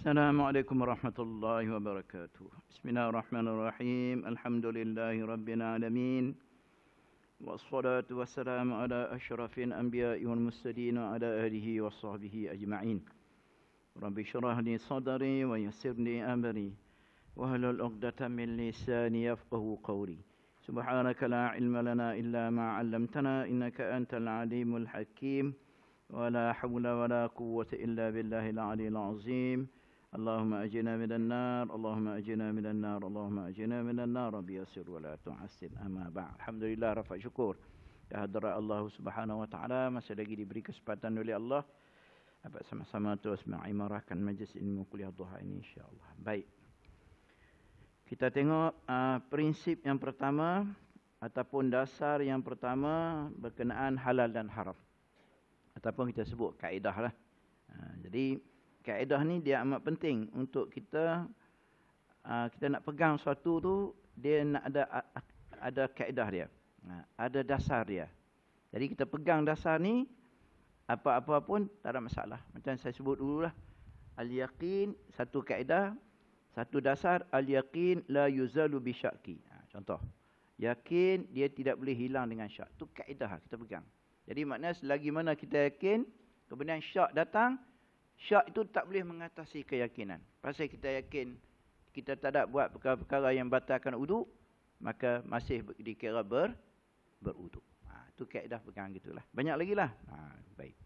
Assalamualaikum warahmatullahi wabarakatuh. Bismillahirrahmanirrahim. Alhamdulillahi rabbil alamin. Wassalatu wassalamu ala asyrafil anbiya'i wal mursalin wa ala alihi wa sahbihi ajma'in. Rabbi shrah li sadri wa yassir li amri wahlul 'uqdatam min lisani yafqahu qawli. Subhanaka la ilma lana illa ma 'allamtana innaka antal alimul hakim. ولا حول ولا قوة إلا بالله العلي العظيم اللهم أجنا من النار اللهم أجنا من النار اللهم أجنا من النار بيسر ولا تعسر أما بعد. Alhamdulillah, rafa syukur kehadrat Allah Subhanahu wa taala, masih lagi diberi kesempatan oleh Allah dapat sama-sama terus mengimarahkan majlis ilmu kuliah duha ini insya-Allah. Baik. Kita tengok prinsip yang pertama ataupun dasar yang pertama berkenaan halal dan haram. Ataupun kita sebut kaedah lah. Jadi kaedah ni dia amat penting untuk kita nak pegang sesuatu tu, dia nak ada kaedah dia. Ada dasar dia. Jadi kita pegang dasar ni, apa-apa pun tak ada masalah. Macam saya sebut dululah. Al-yaqin, satu kaedah, satu dasar, al-yaqin la yuzalu bi syakki. Contoh. Yakin dia tidak boleh hilang dengan syak. Tu kaedah kita pegang. Jadi maknanya selagi mana kita yakin, kemudian syak datang, syak itu tak boleh mengatasi keyakinan. Pasal kita yakin kita tak ada buat perkara-perkara yang batalkan wudu, maka masih dikira berwudu. Itu kaedah pegang gitulah. Banyak lagi lah. Baik.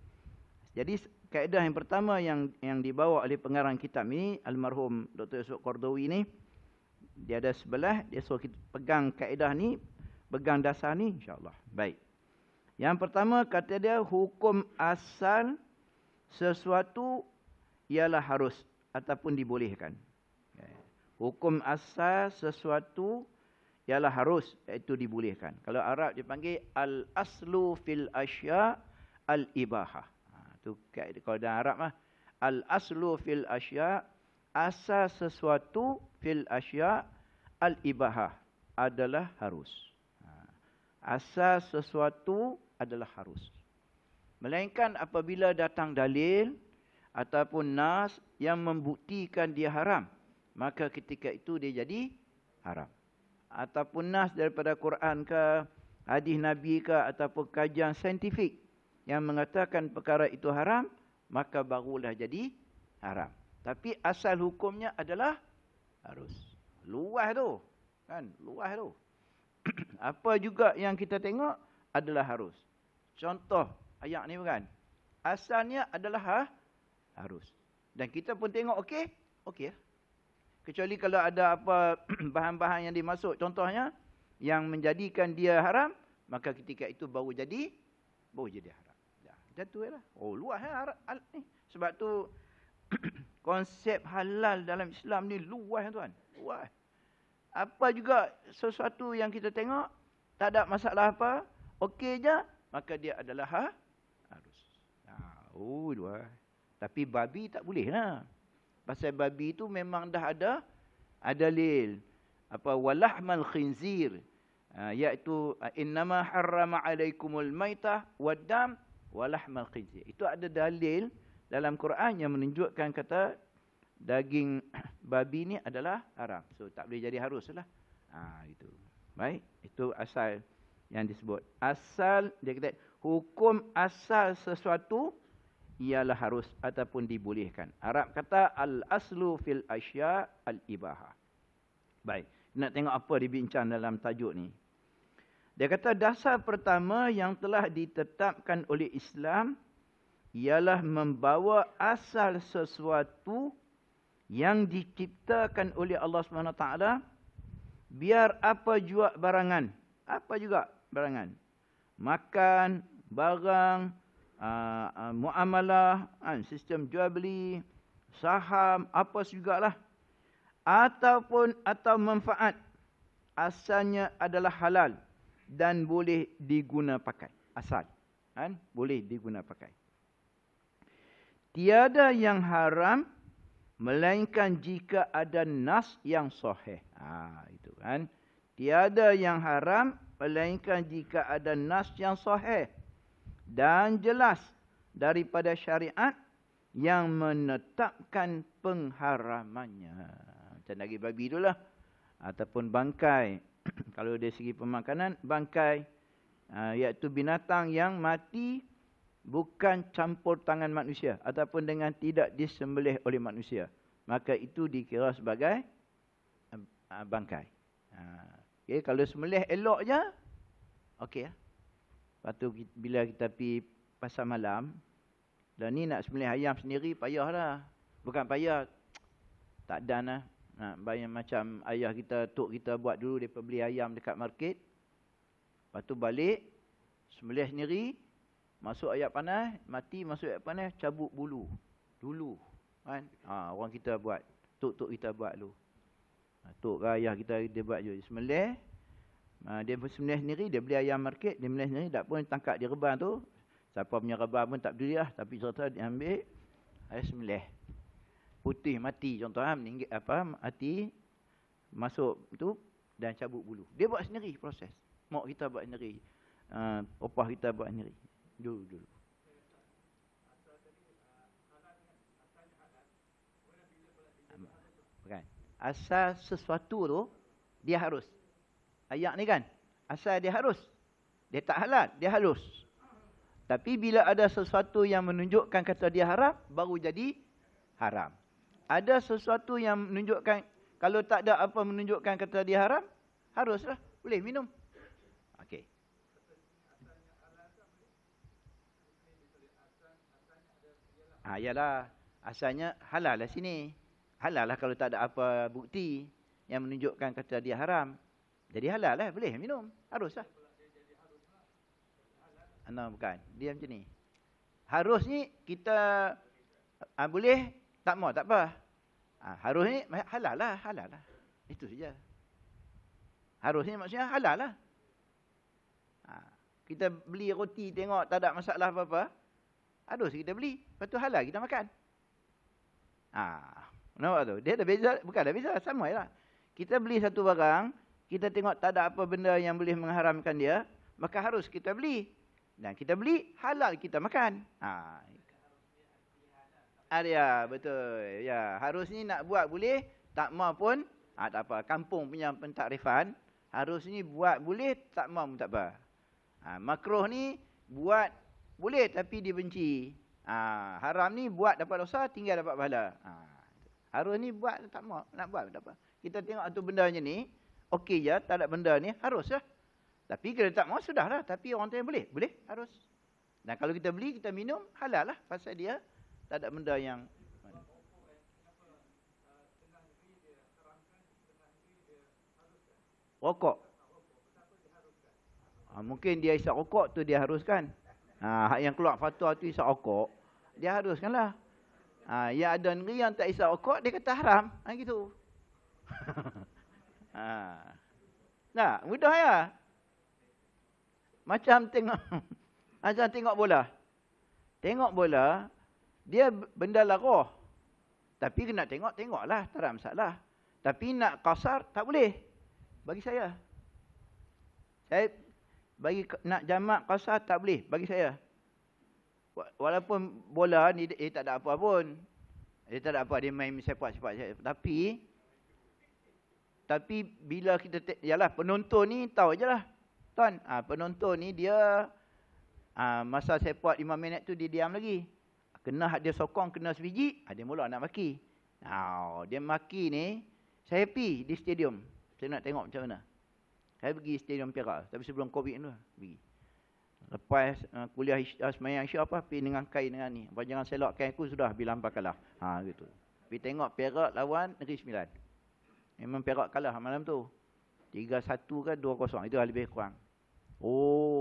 Jadi kaedah yang pertama yang dibawa oleh pengarang kitab ini, almarhum Dr. Yusuf Qardawi ni, dia ada sebelah, dia suruh kita pegang kaedah ni, pegang dasar ni, insya-Allah. Baik. Yang pertama kata dia, hukum asal sesuatu ialah harus ataupun dibolehkan. Hukum asal sesuatu ialah harus, iaitu dibolehkan. Kalau Arab dia panggil al-aslu fil asya' al-ibahah. Itu kalau dalam Arab mah al-aslu fil asya', asal sesuatu fil asya' al-ibahah adalah harus. Asal sesuatu adalah harus. Melainkan apabila datang dalil ataupun nas yang membuktikan dia haram, maka ketika itu dia jadi haram. Ataupun nas daripada Quran ke, hadis Nabi ke, ataupun kajian saintifik yang mengatakan perkara itu haram, maka barulah jadi haram. Tapi asal hukumnya adalah harus. Luas tu. Kan? Luas tu. Apa juga yang kita tengok adalah harus. Contoh ayat ni bukan? Asalnya adalah harus. Dan kita pun tengok okey, okey. Kecuali kalau ada apa bahan-bahan yang dimasuk, contohnya yang menjadikan dia haram, maka ketika itu baru jadi haram. Macam tu lah. Oh, luas ni. Sebab tu konsep halal dalam Islam ni luas tuan. Luas. Apa juga sesuatu yang kita tengok tak ada masalah apa, okey je, maka dia adalah harus. Luas. Tapi babi tak boleh lah. Pasal babi itu memang dah ada dalil. Apa walahmal khinzir, iaitu innama harrama alaikumul maitah waddam walahmal khinzir. Itu ada dalil dalam Quran yang menunjukkan kata daging babi ni adalah haram. So tak boleh jadi harus lah. Itu. Baik, itu asal yang disebut. Asal, dia kata hukum asal sesuatu ialah harus ataupun dibolehkan. Arab kata al-aslu fil asya' al-ibahah. Baik, nak tengok apa dibincang dalam tajuk ni. Dia kata dasar pertama yang telah ditetapkan oleh Islam ialah membawa asal sesuatu yang diciptakan oleh Allah SWT, biar apa juga barangan. Apa juga barangan. Makan, barang, muamalah, sistem jual beli, saham, apa jugalah. Atau manfaat. Asalnya adalah halal dan boleh diguna pakai. Asal. Boleh diguna pakai. Tiada yang haram melainkan jika ada nas yang sahih. Itu kan. Tiada yang haram melainkan jika ada nas yang sahih dan jelas daripada syariat yang menetapkan pengharamannya. Macam daging babi itulah. Ataupun bangkai. Kalau dari segi pemakanan, bangkai. Iaitu binatang yang mati bukan campur tangan manusia. Ataupun dengan tidak disembelih oleh manusia. Maka itu dikira sebagai bangkai. Okay, kalau sembelih elok je, okey lah. Lepas tu bila kita pergi pasar malam, dan ni nak sembelih ayam sendiri, payah lah. Bukan payah, tak dan lah. Nak bayar macam ayah kita, tok kita buat dulu, dia beli ayam dekat market. Lepas tu balik, sembelih sendiri, masuk air panas, mati masuk air panas, cabut bulu. Dulu. Kan? Orang kita buat, tok-tok kita buat dulu. Tok ke ayah kita, dia buat je. Sembelih, dia sembelih sendiri, dia beli ayam market, dia sembelih sendiri, tak pun tangkap di reban tu. Siapa punya reban pun tak peduli lah, tapi serta dia ambil, ayah sembelih. Putih mati contohnya, mati, masuk tu dan cabut bulu. Dia buat sendiri proses. Mak kita buat sendiri. Opah kita buat sendiri. Dulu. Bukan. Asal sesuatu tu, dia harus. Ayat ni kan, asal dia harus. Dia tak halal, dia halus. Tapi bila ada sesuatu yang menunjukkan kata dia haram, baru jadi haram. Ada sesuatu yang menunjukkan, kalau tak ada apa menunjukkan kata dia haram, haruslah, boleh minum. Okey. Yalah, asalnya halal lah sini. Halal lah kalau tak ada apa bukti yang menunjukkan kata dia haram. Jadi halal lah, boleh minum. Haruslah. Bukan. Dia macam ni. Harus ni kita boleh, tak mau, tak apa. Harus ni halal lah. Itu saja. Harus ni maksudnya halal lah. Kita beli roti tengok tak ada masalah apa-apa. Harus kita beli. Lepas tu halal kita makan. Nampak tu? Dia ada beza, bukan ada beza, sama je lah. Kita beli satu barang, kita tengok tak ada apa benda yang boleh mengharamkan dia, maka harus kita beli. Dan kita beli, halal kita makan. Ya, betul. Ya, harus ni nak buat boleh, tak mau pun, tak apa. Kampung punya pentakrifan, harus ni buat boleh, tak mau pun tak apa. Makruh ni buat boleh tapi dibenci. Haram ni buat dapat dosa, tinggal dapat pahala. Harus ni buat tak mau, nak buat tak apa. Kita tengok tu benda macam ni, okey je, tak ada benda ni, harus lah. Tapi kalau tak mau, sudahlah. Tapi orang tu yang boleh? Boleh, harus. Dan kalau kita beli, kita minum, halal lah. Pasal dia, tak ada benda yang... Rokok. Mungkin dia isap rokok tu dia haruskan. Yang keluar fatwa tu isap rokok, dia haruskanlah. Yang ada negeri yang tak isap rokok, dia kata haram. Gitu. Nah, mudah ya. Macam tengok bola. Tengok bola, dia benda lara. Tapi kena tengoklah, tak ada masalah. Tapi nak kasar, tak boleh. Bagi saya. Nak jamak kasar, tak boleh. Bagi saya. Walaupun bola ni, tak ada apa pun. Dia tak ada apa, dia main sepak. Tapi bila kita, yalah penonton ni tahu je lah. Tuan, penonton ni dia masa sepak 5 minit tu dia diam lagi. Kena dia sokong, kena sebiji, dia mula nak maki. Dia maki ni, saya pergi di stadium. Saya nak tengok macam mana. Saya pergi stadium Perak, tapi sebelum Covid tu pergi. Lepas kuliah semayang Isyak pergi dengan kain dengan ni. Jangan selok kain aku sudah bila hampa kalah. Gitu. Pergi tengok Perak lawan Negeri Sembilan. Memang Perak kalah malam tu. 3-1 ke 2-0. Itu lebih kurang.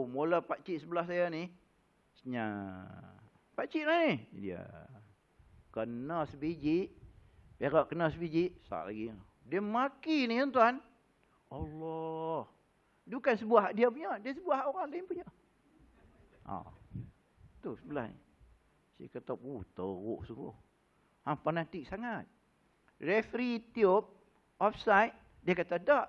Mula pakcik sebelah saya ni. Senyap. Pakcik lah ni. Dia. Kena sebiji. Perak kena sebiji. Sak lagi. Dia maki ni tuan. Allah. Dia bukan sebuah dia punya. Dia sebuah orang lain punya. Tu sebelah ni. Saya kata, teruk sungguh. Fanatik sangat. Referee tiup. Offside. Dia kata, tak.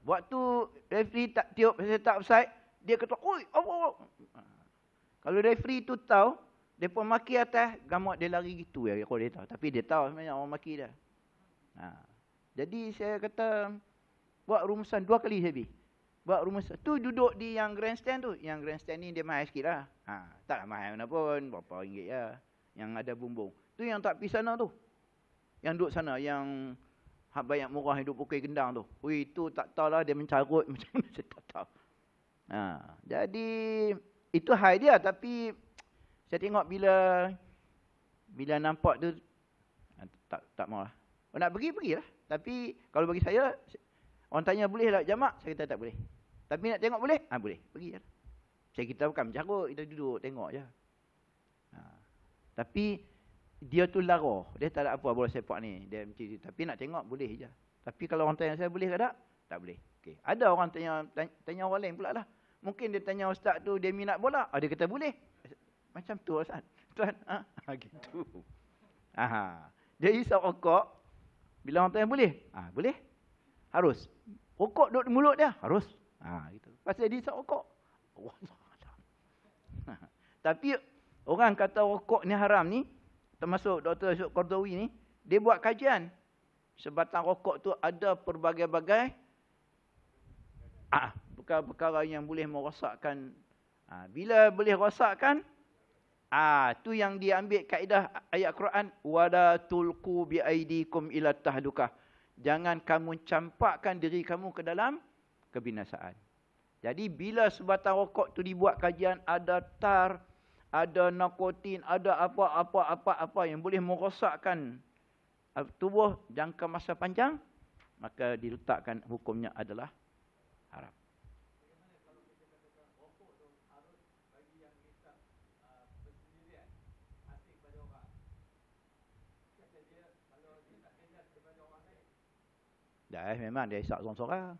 Waktu referee tak tiup, saya tak offside, dia kata, oi, apa? Kalau referee tu tahu, Depa maki atas, gamak dia lari gitu ya kalau dia tahu. Tapi dia tahu sebenarnya orang maki dia. Jadi saya kata buat rumusan 2 kali saya pergi. Buat rumusan. Tu duduk di yang grandstand tu. Yang grandstand ni dia mahal sikit lah. Taklah mahal mana pun. Berapa ringgit ya. Yang ada bumbung. Tu yang tak pergi sana tu. Yang duduk sana. Yang banyak murah hidup pukul gendang tu. Ui, tu tak tahulah dia mencarut macam mana. Saya tak tahu. Jadi itu high dia. Tapi saya tengok bila nampak tu tak mau lah. Nak pergilah. Tapi kalau bagi saya, orang tanya boleh tak jamak? Saya kata tak boleh. Tapi nak tengok boleh? Boleh. Pergi je. Saya kita bukan mencarut, kita duduk tengok je. Tapi dia tu lara. Dia tak ada apa bola sepak ni. Dia macam tu. Tapi nak tengok boleh je. Tapi kalau orang tanya saya boleh ke tak? Tak boleh. Okay. Ada orang tanya orang lain pula lah. Mungkin dia tanya ustaz tu dia minat bola. Dia kata boleh. Macam tu ustaz. Tuan, gitu. Dia isap rokok. Bila orang tanya boleh? Boleh. Harus. Rokok duduk di mulut dia? Harus. Gitu. Pasal dia isap rokok. Tapi orang kata rokok ni haram ni, termasuk Dr. Syuk Qardawi ni, dia buat kajian. Sebatang rokok tu ada pelbagai-bagai perkara yang boleh merosakkan. Bila boleh rosakkan, tu yang dia ambil kaedah ayat Quran, wala tulqu bi aidikum ila tahlukah. Jangan kamu campakkan diri kamu ke dalam kebinasaan. Jadi bila sebatang rokok tu dibuat kajian, ada tar, ada nikotin, ada apa yang boleh merosakkan tubuh jangka masa panjang, maka diletakkan hukumnya adalah haram. Dah memang dia isap sorang-sorang.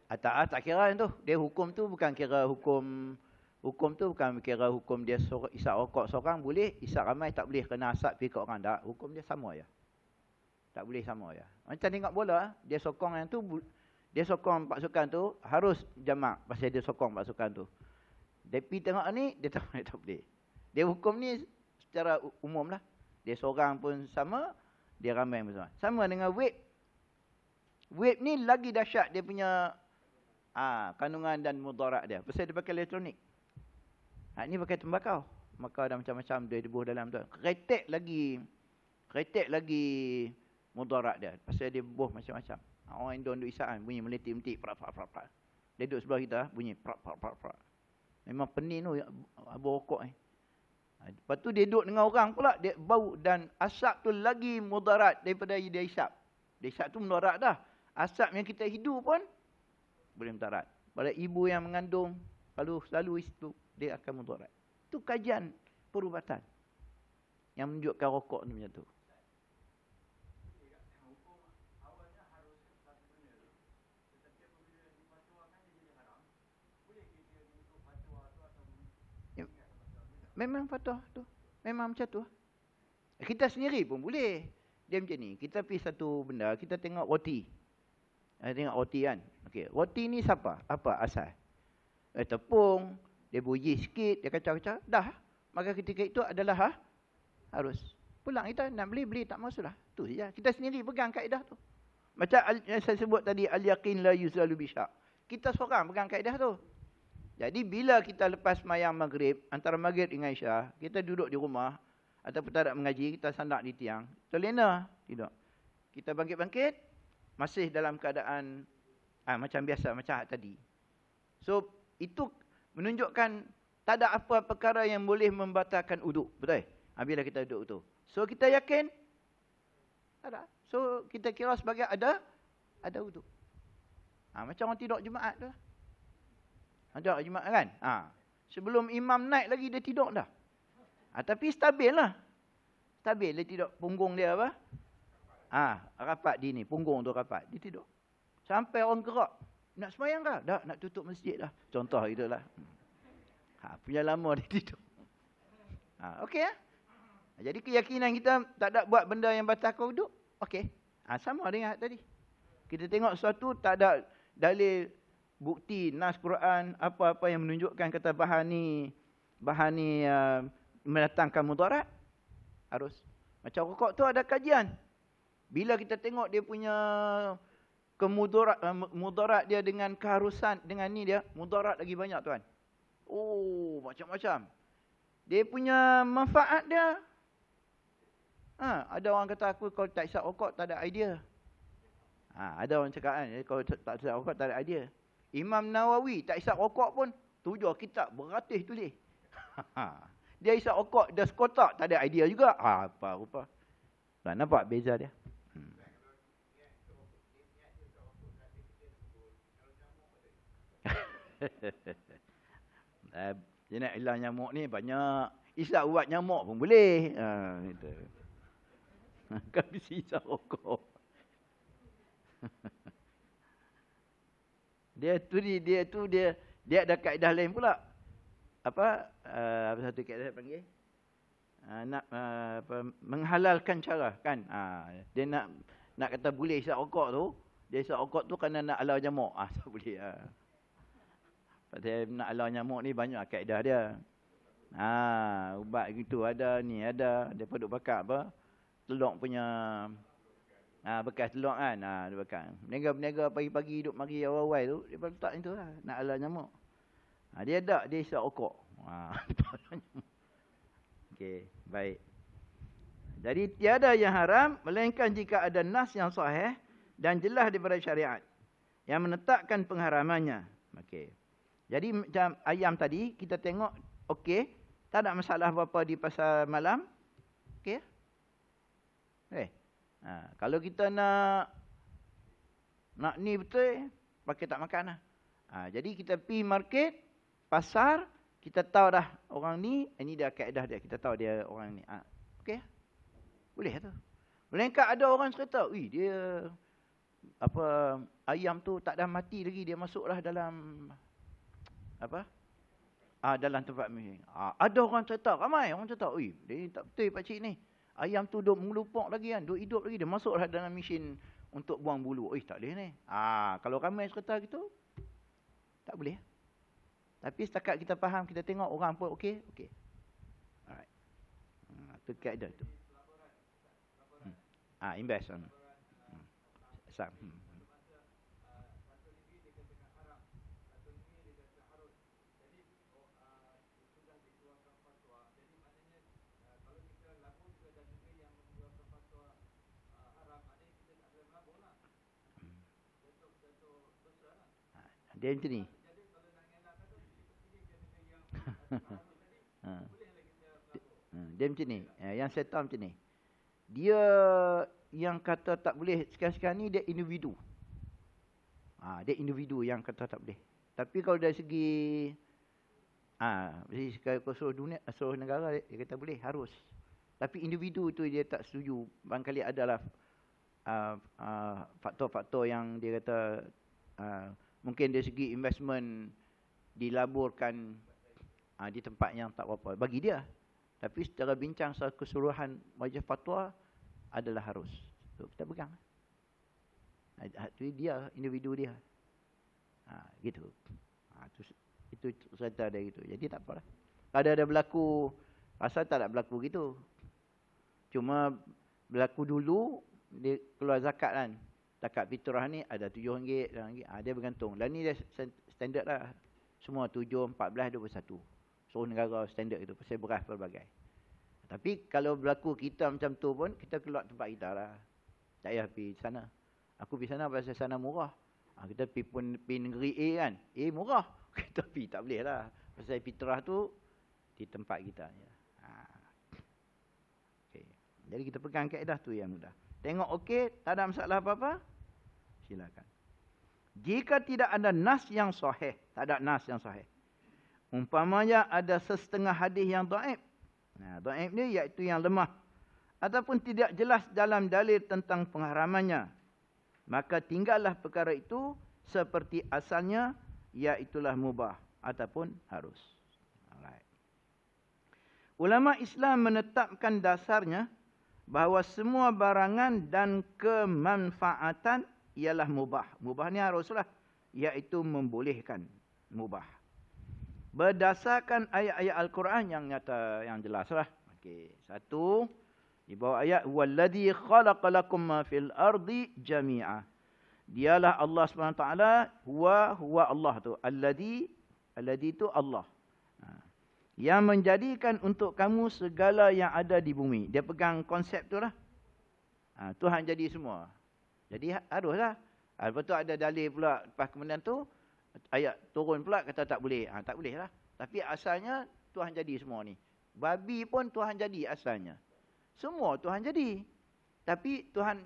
Tak kira yang tu. Dia hukum tu bukan kira hukum tu bukan kira hukum dia isap rokok seorang boleh, isap ramai tak boleh kena asap pergi ke orang. Tak, hukum dia sama je. Tak boleh sama je. Macam tengok bola, dia sokong yang tu, dia sokong pasukan tu harus jamak pasal dia sokong pasukan tu. Dia pergi tengok ni, dia tak boleh. Dia hukum ni secara umum lah. Dia seorang pun sama, dia ramai pun sama. Sama dengan vape. Vape ni lagi dahsyat dia punya kandungan dan mudarat dia. Pasal dia pakai elektronik. Ni pakai tembakau. Maka ada macam-macam dia debuh dalam tu. Kretek lagi mudarat dia. Pasal dia buh macam-macam. Orang Indon duk isaan, bunyi meletik-meletik, prak. Dia duduk sebelah kita, bunyi prak. Memang pening tu, abu rokok ni. Lepas tu dia duduk dengan orang pula, dia bau dan asap tu lagi mudarat daripada dia isap. Dia isap tu mudarat dah. Asap yang kita hidup pun boleh mudarat. Pada ibu yang mengandung, kalau selalu itu, dia akan mudarat. Itu kajian perubatan yang menunjukkan rokok tu macam tu. Memang fatwa tu. Memang macam tu. Kita sendiri pun boleh. Dia macam ni. Kita pergi satu benda, kita tengok roti. Tengok roti kan. Okey, roti ni siapa? Apa asal? Tepung, dia bunyi sikit, dia kacau-kacau. Dah. Maka ketika itu adalah harus. Pulang kita nak beli tak masalah. Tu saja. Kita sendiri pegang kaedah tu. Macam yang saya sebut tadi, al-yaqin la yuzalu bisyak. Kita seorang pegang kaedah tu. Jadi bila kita lepas mayang maghrib, antara maghrib dengan isyak, kita duduk di rumah, ataupun tak ada mengaji, kita sandak di tiang, terlena, tidak. Kita bangkit-bangkit, masih dalam keadaan macam biasa, macam tadi. So, itu menunjukkan tak ada apa perkara yang boleh membatalkan uduk. Betul? Bila kita duduk tu. So, kita yakin? Tak ada. So, kita kira sebagai ada uduk. Macam orang tidur Jumaat tu lah. Ada Jumaat kan? Sebelum imam naik lagi dia tidur dah. Tapi stabil lah. Stabil dia tidur. Punggung dia apa? Rapat di ni. Punggung tu rapat. Dia tidur. Sampai orang gerak. Nak semayang kah? Dah, nak tutup masjid lah. Contoh itulah. Punya lama dia tidur. Okey lah. Jadi keyakinan kita tak ada buat benda yang batalkan wuduk. Okey. Sama dengan tadi. Kita tengok sesuatu tak ada dalil bukti nas Quran, apa-apa yang menunjukkan kata bahan ni mendatangkan mudarat, harus. Macam rokok tu ada kajian. Bila kita tengok dia punya mudarat dia dengan keharusan, dengan ni dia, mudarat lagi banyak tuan. Oh, macam-macam. Dia punya manfaat dia. Ada orang kata aku kalau tak isap rokok tak ada idea. Ada orang cakap kan, kalau tak isap rokok tak ada idea. Imam Nawawi tak isap rokok pun 7 kitab beratus tulis. Dia isap rokok, dia sekotak, tak ada idea juga. Apa rupa. Tak nampak beza dia. Dia nak hilang nyamuk ni banyak. Isap ubat nyamuk pun boleh. Gitu. Kan bisa isap rokok. Dia ada kaedah lain pula. Apa satu kaedah panggil? Menghalalkan cara kan. Dia nak kata boleh isap rokok tu, dia isap rokok tu kerana nak halau nyamuk. Tak boleh. Pasal nak halau nyamuk ni banyak kaedah dia. Ubat gitu ada, ni ada. Dia duk bakar apa? Telok punya bekas telok kan. Dia bakar. Berniaga-berniaga pagi-pagi duk mari awal-awal tu, dia letak itu lah. Nak halau nyamuk. Dia ada, dia isap rokok. Okey, baik. Jadi tiada yang haram melainkan jika ada nas yang sahih dan jelas daripada syariat yang menetapkan pengharamannya. Okey. Jadi macam ayam tadi kita tengok okey, tak ada masalah apa-apa di pasar malam. Okey. Kalau kita nak ni betul pakai tak makan lah. Jadi kita pergi market, pasar, kita tahu dah orang ni, ini dah kaedah dia, kita tahu dia orang ni. Okey. Boleh tu. Melainkan ada orang cerita, dia apa ayam tu tak dah mati lagi, dia masuklah dalam apa? Dalam tempat ni. Ada orang cerita, ramai orang cerita, dia tak betul pak cik ni. Ayam tu duk mengelupuk lagi kan, duk hidup lagi, dia masuklah dalam mesin untuk buang bulu. Tak boleh ni. Kalau ramai cerita gitu, tak boleh. Tapi setakat kita faham, kita tengok orang pun okey. Alright. Itu kaedah tu. Invest. Sam. Dia macam ni. Dia macam ni. Yang saya tahu macam ni. Dia yang kata tak boleh sekarang-sekarang ni dia individu. Dia individu yang kata tak boleh. Tapi kalau dari segi seluruh dunia, seluruh negara dia kata boleh, harus. Tapi individu tu dia tak setuju. Barangkali adalah faktor-faktor yang dia kata mungkin dari segi investment dilaburkan di tempat yang tak apa-apa bagi dia. Tapi secara bincang secara keseluruhan majlis fatwa adalah harus. Kita pegang. Itu dia, individu dia. Gitu. Itu cerita dia gitu. Jadi tak apalah. Kalau ada berlaku, asal tak ada berlaku gitu. Cuma berlaku dulu, dia keluar zakat kan. Zakat fitrah ni ada RM7, RM6. Dia bergantung. Dan ni dia standard lah. Semua 7, 14, 21. Seluruh negara standard itu. Pasal beras pelbagai. Tapi kalau berlaku kita macam tu pun, kita keluar tempat kita lah. Tak payah pergi sana. Aku pergi sana pasal sana murah. Kita pergi negeri A kan. A murah. Kita pergi tak boleh lah. Pasal fitrah tu di tempat kita. Okay. Jadi kita pegang kaedah tu yang mudah. Tengok okey, tak ada masalah apa-apa. Silakan. Jika tidak ada nas yang sahih. Tak ada nas yang sahih. Umpamanya ada setengah hadis yang dhaif. Dhaif ni iaitu yang lemah. Ataupun tidak jelas dalam dalil tentang pengharamannya. Maka tinggallah perkara itu seperti asalnya, iaitulah mubah ataupun harus. Alright. Ulama Islam menetapkan dasarnya bahawa semua barangan dan kemanfaatan ialah mubah. Mubah ni haruslah. iaitu membolehkan, mubah. Berdasarkan ayat-ayat Al-Quran yang nyata, yang jelaslah. Okey, satu di bawah ayat wallazi khalaqalakum ma fil ardi jami'a. Dialah Allah SWT, huwa Allah tu. Alladhi itu Allah. Yang menjadikan untuk kamu segala yang ada di bumi. Dia pegang konsep tu lah. Tuhan jadi semua. Jadi haruslah. Lepas tu ada dalil pula. Lepas kemudian tu, ayat turun pula kata tak boleh. Tak boleh lah. Tapi asalnya Tuhan jadi semua ni. Babi pun Tuhan jadi asalnya. Semua Tuhan jadi. Tapi Tuhan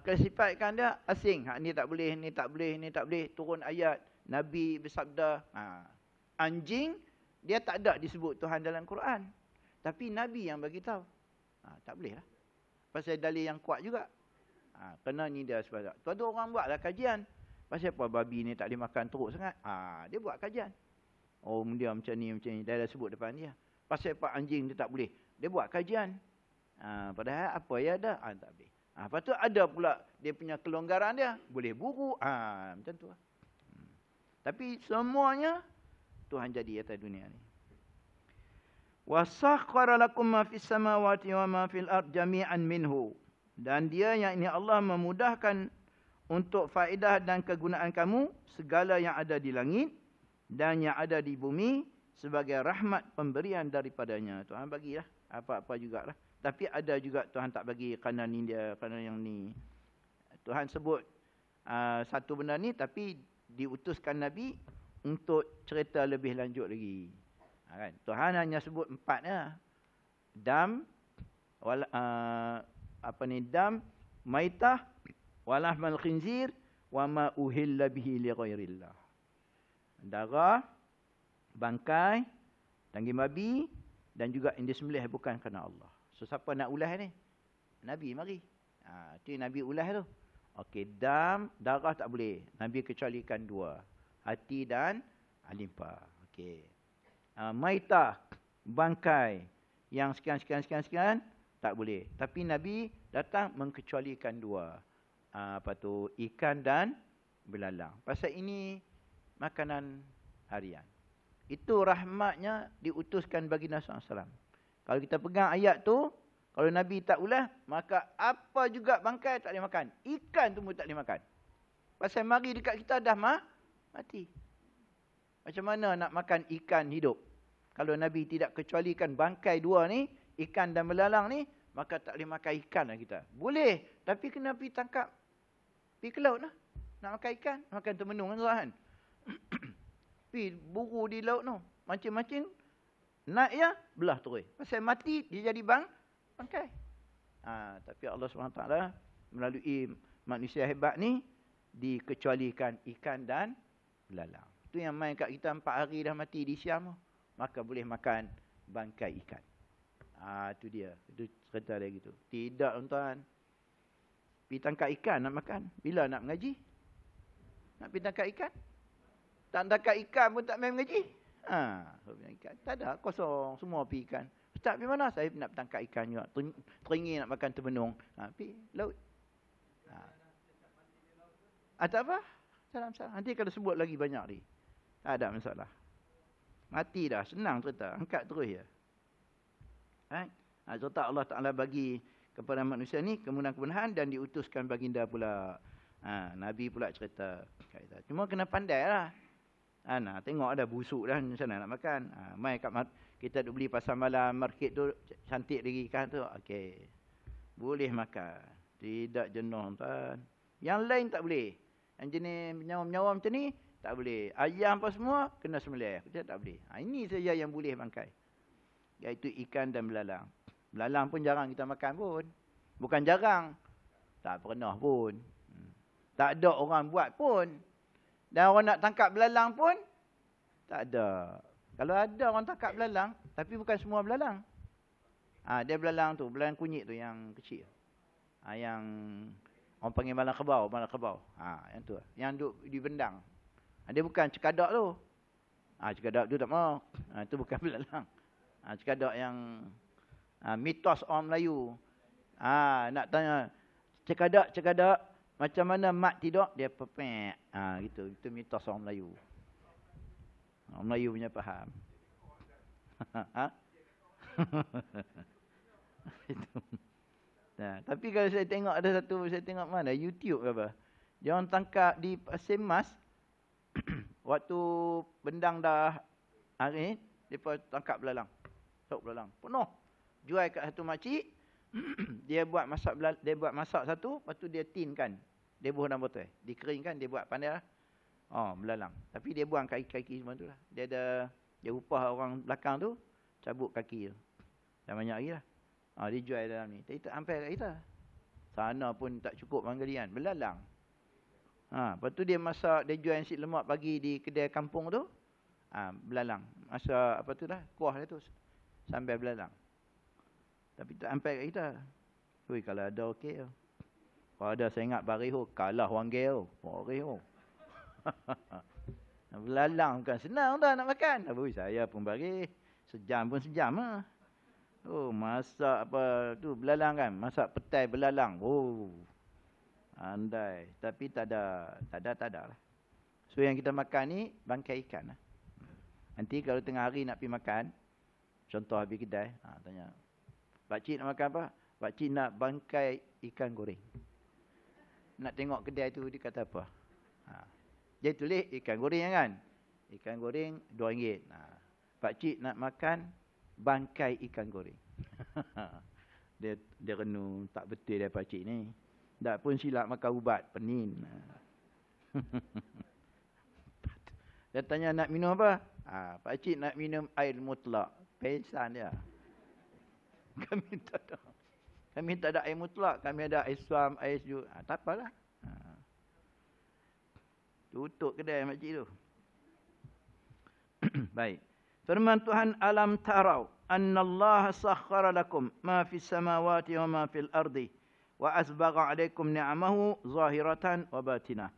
klasifikasikan dia asing. Ni tak boleh, ni tak boleh, ni tak boleh. Turun ayat. Nabi bersabda. Anjing, dia tak ada disebut Tuhan dalam Quran. Tapi Nabi yang bagi tahu. Tak boleh lah. Pasal dalil yang kuat juga. Kena ni dia sebab. Tu ada orang buatlah kajian. Pasal apa babi ni tak boleh makan teruk sangat. Dia buat kajian. Oh dia macam ni. Dia dah sebut depan dia. Pasal apa anjing dia tak boleh. Dia buat kajian. Padahal apa ya ada. Tak boleh. Lepas tu ada pula dia punya kelonggaran dia. Boleh buru. Macam tu lah. Tapi semuanya Tuhan jadi atas dunia ni. وَسَخَّرَ لَكُم مَا فِي السَّمَاوَاتِ وَمَا فِي الْأَرْضِ جَمِيعًا مِنْهُ. Dan dia yang ini Allah memudahkan untuk faedah dan kegunaan kamu segala yang ada di langit dan yang ada di bumi sebagai rahmat pemberian daripadanya. Tuhan bagilah apa-apa jugalah. Tapi ada juga Tuhan tak bagi kerana ni dia, kerana yang ni. Tuhan sebut satu benda ni tapi diutuskan Nabi untuk cerita lebih lanjut lagi. Kan? Tuhan hanya sebut 4 ya. Dam, dam, maitah, walahmal khinzir, wa ma uhilla bihi li ghairillah. Darah, bangkai, daging babi dan juga yang disembelih bukan kerana Allah. So siapa nak ulas ni? Nabi mari. Tu Nabi ulas tu. Okey, dam, darah tak boleh. Nabi kecualikan 2. Hati dan limpa. Okey. Maitah, bangkai yang sekian tak boleh. Tapi Nabi datang mengkecualikan 2. Ikan dan belalang. Pasal ini makanan harian. Itu rahmatnya diutuskan bagi Nabi SAW. Kalau kita pegang ayat tu, kalau Nabi tak ulas, maka apa juga bangkai tak boleh makan. Ikan tu pun tak boleh makan. Pasal mari dekat kita dah mati. Macam mana nak makan ikan hidup? Kalau Nabi tidak kecualikan bangkai 2 ni, ikan dan belalang ni, maka tak boleh makan ikan lah kita. Boleh, tapi kena pergi tangkap. Pergi ke laut lah. Nak makan ikan, makan temenung kan. Pergi buru di laut tu. Mancing-mancing, naik ya, belah terus. Pasal mati, dia jadi bangkai. Tapi Allah SWT melalui manusia hebat ni, dikecualikan ikan dan belalang. Itu yang main kat kita 4 hari dah mati di Siam. Maka boleh makan bangkai ikan. Itu dia. Itu cerita dia gitu. Tidak tuan-tuan. Pergi tangkap ikan nak makan. Bila nak mengaji? Nak pergi tangkap ikan? Tak tangkap ikan pun tak main mengaji. Ikan. Tak ada. Kosong. Semua pergi ikan. Ustaz pergi mana? Saya nak tangkap ikan juga. Teringin nak makan terbenung. Pergi laut. Tak apa. Salam. Nanti kalau sebut lagi banyak ni. Tak ada masalah. Mati dah. Senang cerita. Angkat terus je. Cerita Allah Ta'ala bagi kepada manusia ni kemudahan-kemudahan dan diutuskan baginda pula. Nabi pula cerita. Cuma kena pandai lah. Tengok ada busuk dah. Macam mana nak makan. Mai kat kita duk beli pasar malam. Market tu cantik lagi kan tu. Okey. Boleh makan. Tidak jenuh tuan. Yang lain tak boleh. Yang jenis nyawam-nyawam macam ni. Tak boleh. Ayam apa semua, kena sembelih. Kita tak boleh. Ini saja yang boleh bangkai. Iaitu ikan dan belalang. Belalang pun jarang kita makan pun. Bukan jarang. Tak pernah pun. Tak ada orang buat pun. Dan orang nak tangkap belalang pun, tak ada. Kalau ada orang tangkap belalang, tapi bukan semua belalang. Dia belalang tu, belalang kunyit tu yang kecil. Yang orang panggil belalang kebau. Yang tu. Yang duduk di bendang. Dia bukan cekadak tu. Cekadak tu tak mau. Itu bukan belalang. Cekadak yang mitos orang Melayu. Nak tanya, cekadak Macam mana mat tidur, dia pepek. Gitu. Itu mitos orang Melayu. Orang Melayu punya faham. Ha? Itu. Nah, tapi kalau saya tengok ada satu, saya tengok mana? YouTube ke apa? Dia orang tangkap di Pasir Mas. Waktu bendang dah hari, mereka tangkap belalang. Tok belalang. Penuh. Jual kat satu makcik. dia buat masak satu, lepas tu dia tinkan. Dia buang dalam botol. Dikeringkan, dia buat pandai lah. Oh, belalang. Tapi dia buang kaki-kaki semua tu lah. Dia upah orang belakang tu, cabut kaki tu. Dah banyak lagi lah. Dia jual dalam ni. Tapi tak sampai kat kita. Sana pun tak cukup panggil dia kan. Belalang. Lepas tu dia masak, dia jual nasi lemak pagi di kedai kampung tu. Belalang. Masak apa tu dah, kuah dia tu. Sampai belalang. Tapi tak sampai kat kita. Ui, kalau ada okey tu. Kalau ada saya ingat Bariho, kalah Wanggil tu. Bariho. Belalang bukan senang dah nak makan. Ui, saya pun bagi. Sejam pun sejam lah. Oh, masak apa tu belalang kan. Masak petai belalang. Oh. Andai. Tapi tak ada lah. So yang kita makan ni bangkai ikan lah. Nanti kalau tengah hari nak pergi makan, contoh habis kedai, tanya, pakcik nak makan apa? Pakcik nak bangkai ikan goreng. Nak tengok kedai tu dia kata apa? Dia tulis ikan goreng kan? Ikan goreng RM2. Pakcik nak makan bangkai ikan goreng. dia renung tak betul dia pakcik ni. Tak pun silap makan ubat penin. Dia tanya nak minum apa? Pakcik nak minum air mutlak. Pesan dia. Kami tak ada air mutlak. Kami ada air suam, air sejuk. Tak apalah. Tutup kedai makcik tu. Baik. Firman Tuhan, alam tarau annallaha sakhkhara lakum ma fis samawati wa ma fil ardi wa asbagha alaikum ni'amahu zahiratan wa batinah.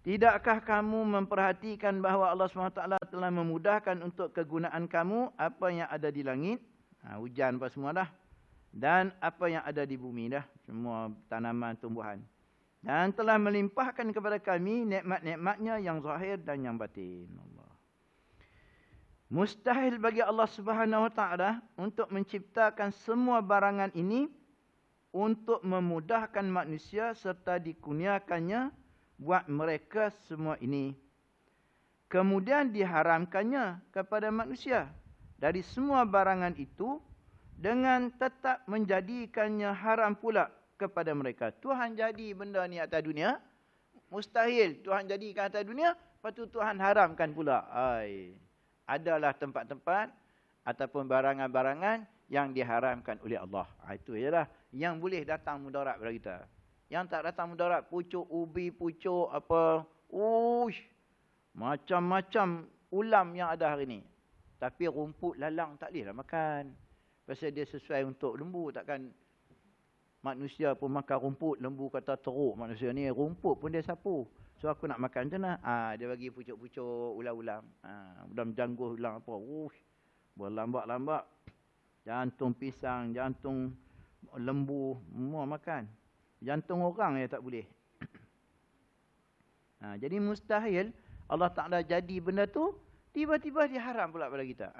Tidakkah kamu memperhatikan bahawa Allah SWT telah memudahkan untuk kegunaan kamu apa yang ada di langit, hujan apa semua dah, dan apa yang ada di bumi dah, semua tanaman, tumbuhan. Dan telah melimpahkan kepada kami nikmat-nikmatnya yang zahir dan yang batin. Allah. Mustahil bagi Allah SWT untuk menciptakan semua barangan ini untuk memudahkan manusia serta dikurniakannya buat mereka semua ini. Kemudian diharamkannya kepada manusia dari semua barangan itu dengan tetap menjadikannya haram pula kepada mereka. Tuhan jadi benda ni atas dunia. Mustahil Tuhan jadikan atas dunia, lepas tu Tuhan haramkan pula. Adalah tempat-tempat ataupun barangan-barangan yang diharamkan oleh Allah. Itu ialah yang boleh datang mudarat kepada kita. Yang tak datang mudarat, pucuk ubi, pucuk apa, macam-macam ulam yang ada hari ni. Tapi rumput lalang tak boleh lah makan. Pasal dia sesuai untuk lembu. Takkan manusia pun makan rumput, lembu kata teruk manusia ni. Rumput pun dia sapu. So aku nak makan macam mana? Dia bagi pucuk-pucuk, ulam-ulam. Ulam janggut, ulam apa. Berlambak-lambak. Jantung pisang, jantung lembu, semua makan. Jantung orang ya tak boleh. Jadi mustahil Allah Ta'ala jadi benda tu, tiba-tiba dia haram pula pada kita.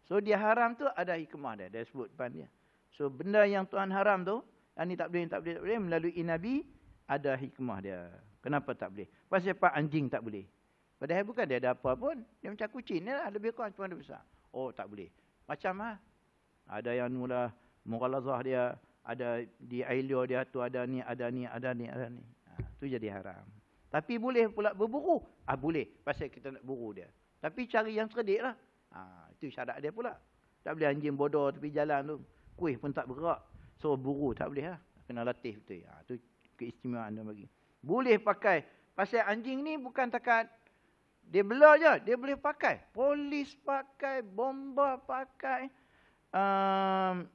So dia haram tu ada hikmah dia. Dia sebut depan dia. So benda yang Tuhan haram tu, yang ni tak boleh, tak boleh, melalui Nabi, ada hikmah dia. Kenapa tak boleh? Pasal apa anjing tak boleh? Padahal bukan dia ada apa pun. Dia macam kucing ni lah. Lebih kurang cuma dia besar. Oh tak boleh. Macam ada yang mula mughalazah dia. Ada di ailio dia tu ada ni, ada ni, ada ni, ada ni. Tu jadi haram. Tapi boleh pula berburu. Boleh. Pasal kita nak buru dia. Tapi cari yang cerdik lah. Itu syarat dia pula. Tak boleh anjing bodoh tepi jalan tu. Kuih pun tak bergerak. So buru tak boleh lah. Kena latih betul. Tu keistimewaan dia bagi. Boleh pakai. Pasal anjing ni bukan takat dia bela je. Dia boleh pakai. Polis pakai. Bomba pakai.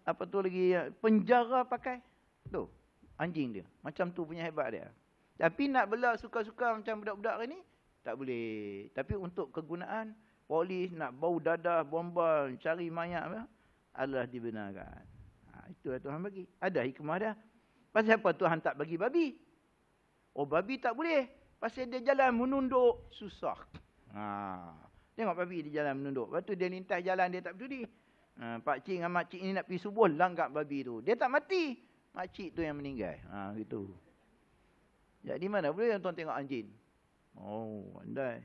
Apa tu lagi. Penjara pakai. Tu. Anjing dia. Macam tu punya hebat dia. Tapi nak bela suka-suka macam budak-budak ni. Tak boleh. Tapi untuk kegunaan. Polis nak bau dadah. Bomba. Cari mayat. Adalah dibenarkan. Itulah Tuhan bagi. Ada hikmah dia. Pasal apa Tuhan tak bagi babi? Oh, babi tak boleh. Pasal dia jalan menunduk, susah. Tengok babi dia jalan menunduk. Lepas tu dia lintas jalan, dia tak peduli. Pak cik dengan mak cik ni nak pergi subuh, langgar babi tu. Dia tak mati. Mak cik tu yang meninggal. Gitu. Jadi mana boleh tuan tengok anjing? Oh, pandai.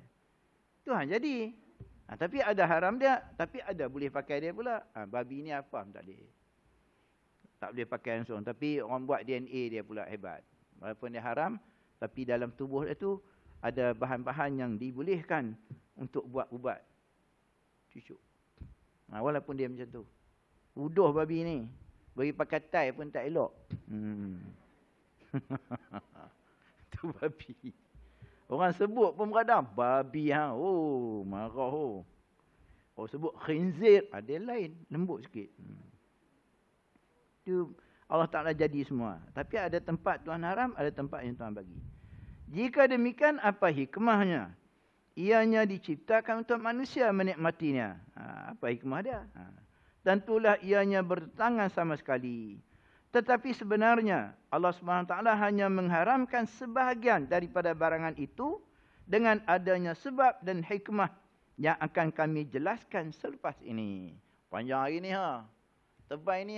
Tuhan jadi. Tapi ada haram dia. Tapi ada boleh pakai dia pula. Babi ni apa? Tak boleh. Tak boleh pakai langsung. Tapi orang buat DNA dia pula hebat. Walaupun dia haram. Tapi dalam tubuh dia tu ada bahan-bahan yang dibolehkan untuk buat ubat. Cucuk. Walaupun dia macam tu. Uduh babi ni. Bagi pakai tai pun tak elok. Tu babi. Orang sebut pun beradab. Babi oh, marah oh. Orang sebut khinzir. Dia lain. Lembut sikit. Tu Allah Ta'ala jadi semua. Tapi ada tempat Tuhan haram, ada tempat yang Tuhan bagi. Jika demikian, apa hikmahnya? Ianya diciptakan untuk manusia menikmatinya. Apa hikmah dia? Tentulah ianya bertentangan sama sekali. Tetapi sebenarnya Allah SWT hanya mengharamkan sebahagian daripada barangan itu dengan adanya sebab dan hikmah yang akan kami jelaskan selepas ini. Panjang hari ni tebal ni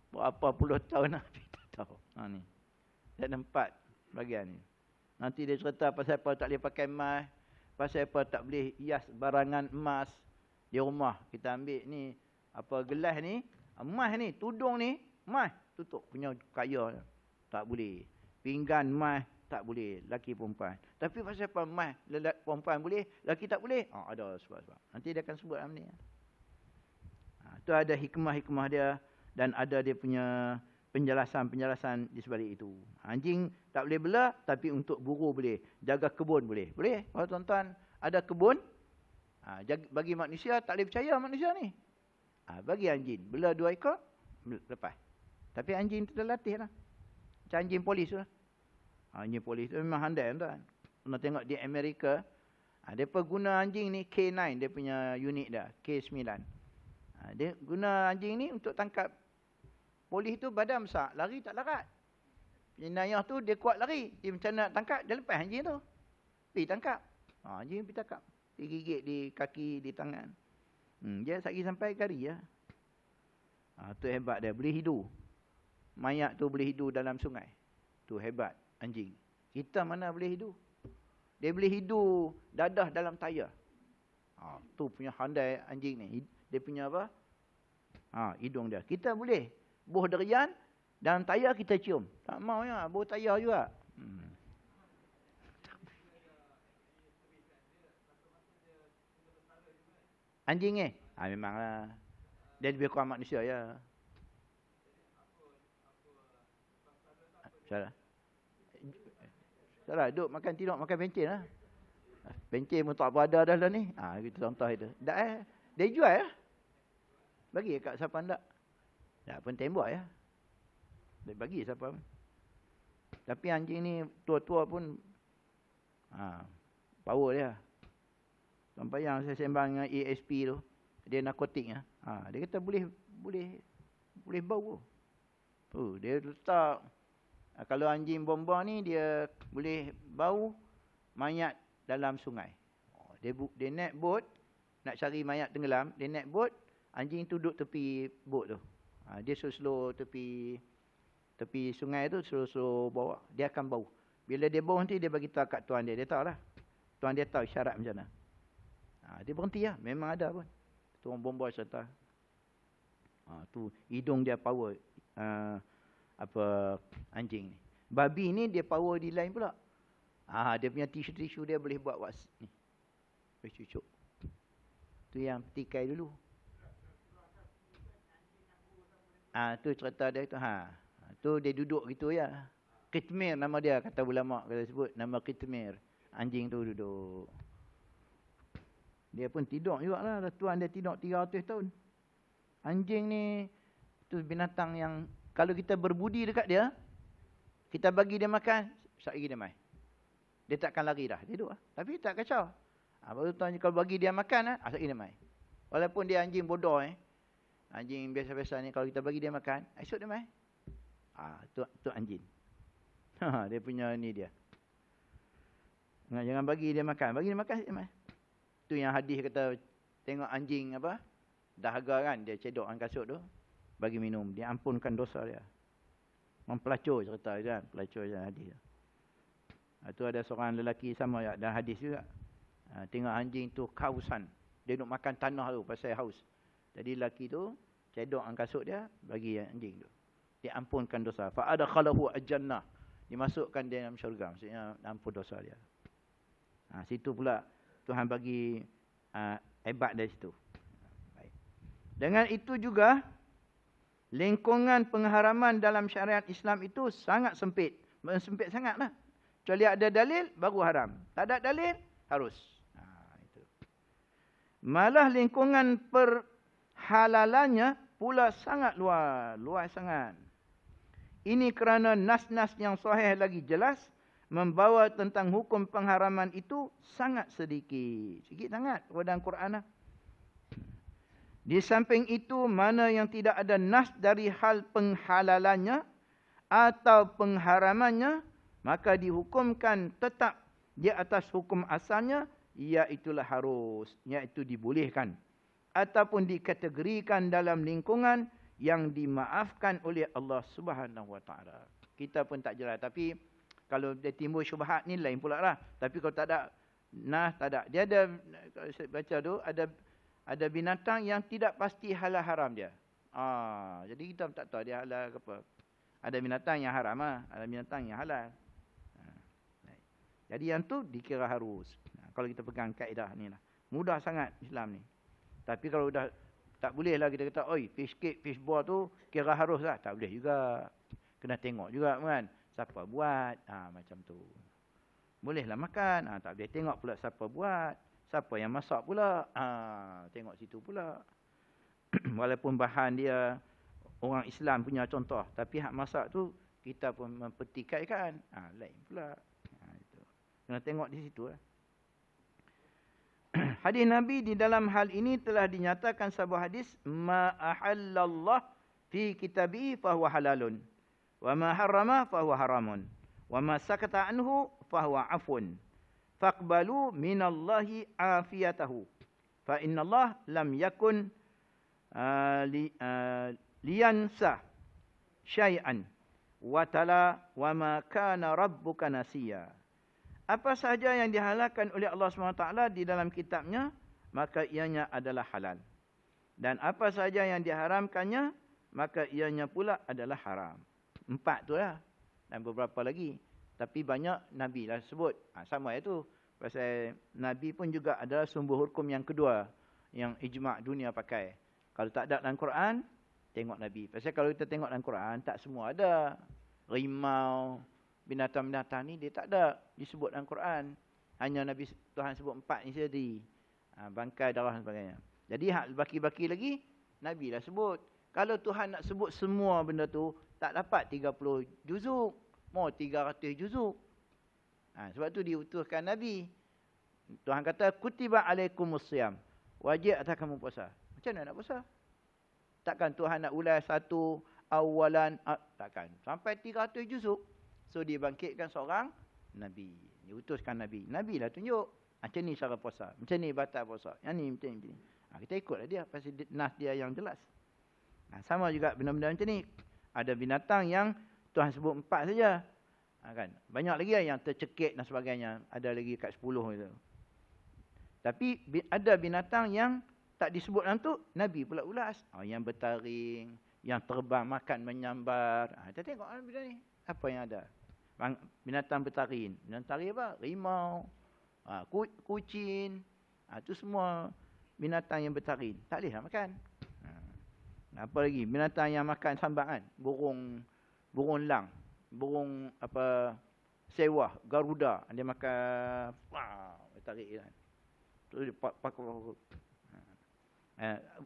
berapa puluh tahun Nabi tak tahu. Ni. Dan 4 bagian ni. Nanti dia cerita pasal apa tak boleh pakai emas, pasal apa tak boleh hias barangan emas di rumah. Kita ambil ni apa gelas ni, emas ni, tudung ni, emas tutup punya kaya. Tak boleh. Pinggan emas tak boleh, laki perempuan. Tapi pasal apa emas perempuan boleh, laki tak boleh? Ada sebab-sebab. Nanti dia akan sebut ni. Tu ada hikmah-hikmah dia. Dan ada dia punya penjelasan-penjelasan di sebalik itu. Anjing tak boleh bela, tapi untuk buru boleh. Jaga kebun boleh. Boleh? Kalau tuan-tuan ada kebun, bagi manusia, tak boleh percaya manusia ni. Bagi anjing. Bela 2 ekor, lepas. Tapi anjing tu dah latih lah. Macam anjing polis tu lah. Anjing polis tu memang handai tuan. Pernah tengok di Amerika, mereka guna anjing ni K9, dia punya unit dah. K9. Dia guna anjing ni untuk tangkap polis tu badan besar, lari tak larat. Jenayah tu dia kuat lari. Dia macam nak tangkap, dia lepas anjing tu. Pergi tangkap. Anjing pergi tangkap. Dia gigit di kaki, di tangan. Dia sakit sampai kari lah. Tu hebat dia. Boleh hidup. Mayat tu boleh hidup dalam sungai. Tu hebat anjing. Kita mana boleh hidup? Dia boleh hidup dadah dalam tayar. Tu punya handai anjing ni. Dia punya apa? Hidung dia. Kita boleh. Buah derian, dalam tayar kita cium. Tak mau ya, buah tayar juga. Anjing ni? Memanglah. Dia lebih kurang manusia ya. Salah, duduk makan tidur, makan pencen lah. Pencen pun tak ada dah ni. Itu contoh itu. Dia jual ya. Bagi kat siapa hendak. Tak pun tembak ya. Dia bagi siapa pun. Tapi anjing ni tua-tua pun power dia. Sampai yang saya sembang dengan ASP tu, dia narkotik ya. Dia kata boleh bau. Dia letak kalau anjing bomba ni dia boleh bau mayat dalam sungai. Dia naik bot nak cari mayat tenggelam, dia naik bot, anjing tu duduk tepi bot tu. Dia slow tepi sungai tu, slow bawa. Dia akan bau. Bila dia bau nanti dia bagi tahu kat tuan dia. Dia tahu lah. Tuan dia tahu syarat macam mana. Dia berhenti lah. Memang ada pun. Tu orang bomba serta. Tu hidung dia power. Anjing ni. Babi ni dia power di lain pula. Dia punya tisu-tisu dia boleh buat ni. Boleh cucuk. Tu yang petikai dulu. Tu cerita dia tu. Tu dia duduk gitu ya. Kitmir nama dia, kata ulama kata sebut nama Kitmir. Anjing tu duduk. Dia pun tidur jugalah. Tuan dia tidur 300 tahun. Anjing ni tu binatang yang kalau kita berbudi dekat dia, kita bagi dia makan, sekali dia mai. Dia takkan lari dah. Dia duduk lah. Tapi tak kacau. Baru tuan kalau bagi dia makan, sekali dia mai. Walaupun dia anjing bodoh Anjing biasa-biasa ni kalau kita bagi dia makan, esok dia mai. Tu anjing. Dia punya ni dia. Jangan bagi dia makan. Bagi dia makan. Tu yang hadis kata, tengok anjing apa, dahaga kan, dia cedok dengan kasut tu, bagi minum. Dia ampunkan dosa dia. Mempelacur cerita kan. Pelacur je hadis. Tu ada seorang lelaki sama ya, dan hadis juga. Tengok anjing tu kausan. Dia duk makan tanah tu pasal haus. Jadi lelaki tu cedok dengan kasut dia, bagi anjing tu. Dia ampunkan dosa. Fa adkhalahu al-jannah. Dimasukkan dia dalam syurga. Maksudnya ampun dosa dia. Situ pula Tuhan bagi hebat dari situ. Baik. Dengan itu juga lingkungan pengharaman dalam syariat Islam itu sangat sempit. Sempit sangatlah. Kecuali ada dalil baru haram. Tak ada dalil harus. Itu. Malah lingkungan perhalalannya pula sangat luas sangat. Ini kerana nas-nas yang sahih lagi jelas membawa tentang hukum pengharaman itu sangat sedikit. Sedikit sangat dalam Quran. Di samping itu, mana yang tidak ada nas dari hal penghalalannya atau pengharamannya, maka dihukumkan tetap di atas hukum asalnya, iaitulah harus, iaitu dibolehkan. Ataupun dikategorikan dalam lingkungan yang dimaafkan oleh Allah Subhanahu Wa Taala. Kita pun tak jelas. Tapi kalau dia timbul syubhat ni lain pula lah. Tapi kalau tak ada, tak ada. Dia ada, kalau saya baca tu, ada binatang yang tidak pasti halal haram dia. Jadi kita tak tahu dia halal ke apa. Ada binatang yang haram ada binatang yang halal. Jadi yang tu dikira harus. Kalau kita pegang kaedah ni lah. Mudah sangat Islam ni. Tapi kalau dah tak boleh lah kita kata, oi, fish cake, fish ball tu kira harus lah. Tak boleh juga. Kena tengok juga kan. Siapa buat. Macam tu. Bolehlah makan. Tak boleh tengok pula siapa buat. Siapa yang masak pula. Tengok situ pula. Walaupun bahan dia orang Islam punya contoh. Tapi hak masak tu kita pun mempertikaikan. Lain pula. Itu. Kena tengok di situ lah. Hadis Nabi di dalam hal ini telah dinyatakan sebuah hadis, ma ahallallah fi kitabihi fahuwa halalun wa ma harrama fahuwa haramun wa ma sakata anhu fahuwa afun faqbalu minallahi afiyatahu fa innallaha lam yakun liyansa syai'an wa tala wa ma kana rabbuka nasiya. Apa sahaja yang dihalalkan oleh Allah SWT di dalam kitabnya, maka ianya adalah halal. Dan apa sahaja yang diharamkannya, maka ianya pula adalah haram. 4 tu lah. Dan beberapa lagi. Tapi banyak Nabi lah sebut. Sama itu. Pasal Nabi pun juga adalah sumber hukum yang kedua. Yang ijma' dunia pakai. Kalau tak ada dalam Quran, tengok Nabi. Pasal kalau kita tengok dalam Quran, tak semua ada. Rimau, binatang-binatang ni dia tak ada disebut dalam Quran. Hanya Nabi Tuhan sebut 4 ni saja. Bangkai, darah dan sebagainya. Jadi hak baki-baki lagi Nabi lah sebut. Kalau Tuhan nak sebut semua benda tu, tak dapat 30 juzuk, mau 300 juzuk. Sebab tu diutuskan Nabi. Tuhan kata kutiba alaikumusiyam. Wajib atas kamu puasa. Macam mana nak puasa? Takkan Tuhan nak ulas satu awalan, takkan. Sampai 300 juzuk. So dibangkitkan seorang Nabi. Diutuskan Nabi. Nabi lah tunjuk. Macam ni cara puasa. Macam ni batal puasa. Yang ni macam ni. Kita ikutlah dia. Pasal nas dia yang jelas. Sama juga benda-benda macam ni. Ada binatang yang Tuhan sebut 4 saja. Kan? Banyak lagi yang tercekik dan sebagainya. Ada lagi kat 10 itu. Tapi ada binatang yang tak disebut dalam tu. Nabi pula ulas. Yang bertaring. Yang terbang makan menyambar. Kita tengok benda ni. Apa yang ada? Binatang bertaring. Binatang taring apa? Rimau, kucing. Itu semua binatang yang bertaring. Tak boleh makan. Apa lagi? Binatang yang makan sambakan. Burung lang. Burung apa? Sewah, garuda. Dia makan bertaring kan. Tu dia pakai.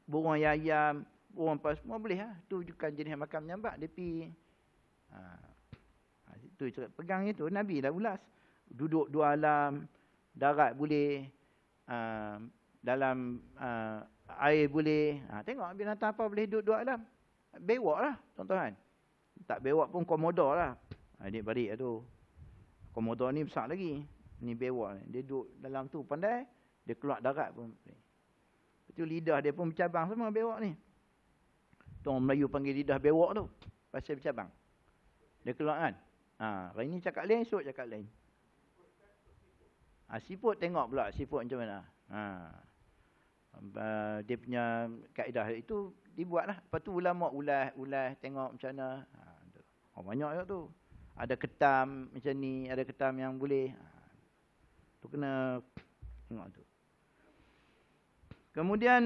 Burung ayam, burung apa semua boleh lah. Tu juga jenis makan menyambar. Dia pergi. Itu pegang itu Nabi dah ulas. Duduk dua alam, darat boleh, dalam air boleh. Tengok binatang apa boleh duduk dua alam. Bewak lah tuan-tuan. Tak bewak pun Commodore lah. Adik-beradik tu. Commodore ni besar lagi. Ni bewak ni. Dia duduk dalam tu pandai. Dia keluar darat pun. Lepas tu lidah dia pun bercabang semua bewak ni. Tu orang Melayu panggil lidah bewak tu. Pasal bercabang. Dia keluar kan. Hari ni cakap lain, esok cakap lain. Siput tengok pula siput macam mana. Dia punya kaedah itu dibuatlah. Lepas tu ulama ulas tengok macam mana. Banyak juga tu. Ada ketam macam ni, ada ketam yang boleh. Tu kena tengok tu. Kemudian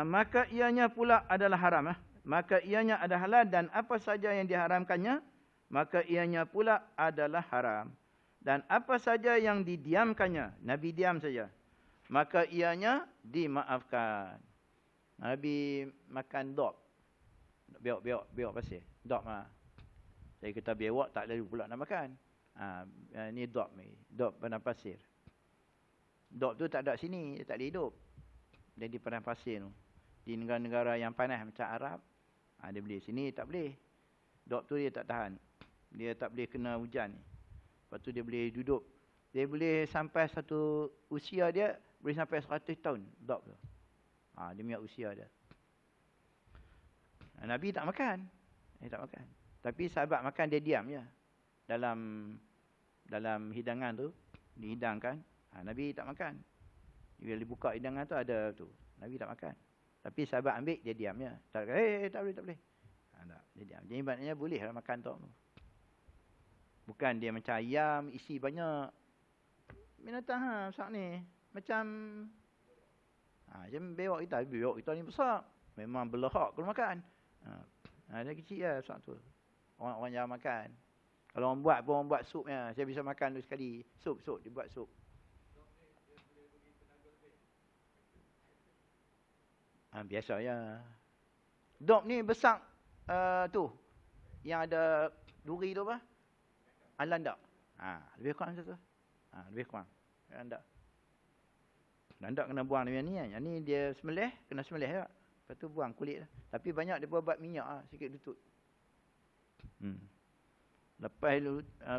maka ianya pula adalah haram. Maka ianya ada halal dan apa saja yang diharamkannya, maka ianya pula adalah haram. Dan apa saja yang didiamkannya, Nabi diam saja, maka ianya dimaafkan. Nabi makan dop. Biok pasir. Dop lah. Saya kata biawak tak lalu pula nak makan. Ni dop ni. Dop padang pasir. Dop tu tak ada sini. Dia tak boleh hidup. Dia di padang pasir tu. Di negara-negara yang panas macam Arab. Dia boleh. Sini tak boleh. Dop tu dia tak tahan. Dia tak boleh kena hujan ni. Lepas tu dia boleh duduk. Dia boleh sampai satu usia dia. Boleh sampai 100 tahun. Dop tu. Dia punya usia dia. Nabi tak makan. Dia tak makan. Tapi sahabat makan dia diam je. Dalam hidangan tu. Dihidangkan. Nabi tak makan. Bila dibuka hidangan tu ada tu. Nabi tak makan. Tapi sahabat ambil dia diam je. Tak boleh. Tak, dia diam. Jadi maknanya boleh lah makan tu. Bukan dia macam ayam isi banyak. Binatang besar ni. Macam bewak kita. Bewak kita ni besar. Memang belahak kalau makan. Dia kecil lah besar tu. Orang jarang makan. Kalau orang buat pun orang buat supnya. Saya bisa makan tu sekali. Sup. Dia buat sup. Biasa ya. Dop ni besar tu. Yang ada duri tu apa? Landak. Lebih kurang macam tu. Lebih kurang. Landak kena buang dia ni. Yang ni dia semelih. Kena semelih juga. Lepas tu buang kulit lah. Tapi banyak dia buat minyak lah. Sikit lutut. Lepas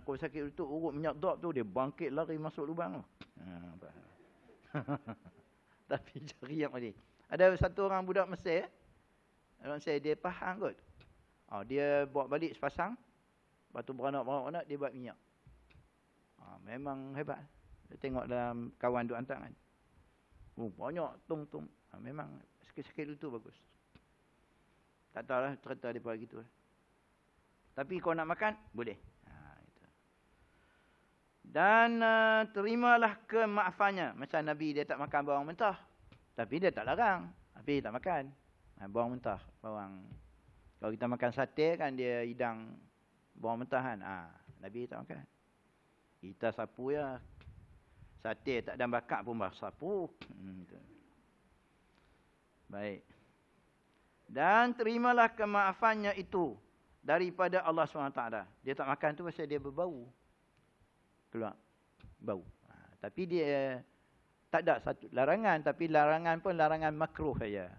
kalau sakit lutut urut minyak dop tu. Dia bangkit lari masuk lubang tu. Tapi jari yang boleh. Ada satu orang budak Mesir. Orang Mesir dia faham kot. Dia bawa balik sepasang. Lepas tu beranak dia buat minyak. Memang hebat. Dia tengok dalam kawan duk hantar kan. Banyak tung. Memang sakit-sakit lutut bagus. Tak tahulah cerita dia buat gitu. Tapi kalau nak makan, boleh. Dan terimalah kemaafannya. Macam Nabi dia tak makan bawang mentah. Tapi dia tak larang. Tapi tak makan. Bawang mentah. Kalau kita makan sate kan dia hidang bawang mentah kan. Nabi tak makan. Kita sapu ya. Sate tak ada bakar pun sapu. Baik. Dan terimalah kemaafannya itu. Daripada Allah SWT. Dia tak makan tu pasal dia berbau. Keluar. Bau. Tapi dia tak ada satu larangan. Tapi larangan pun larangan makruh saja.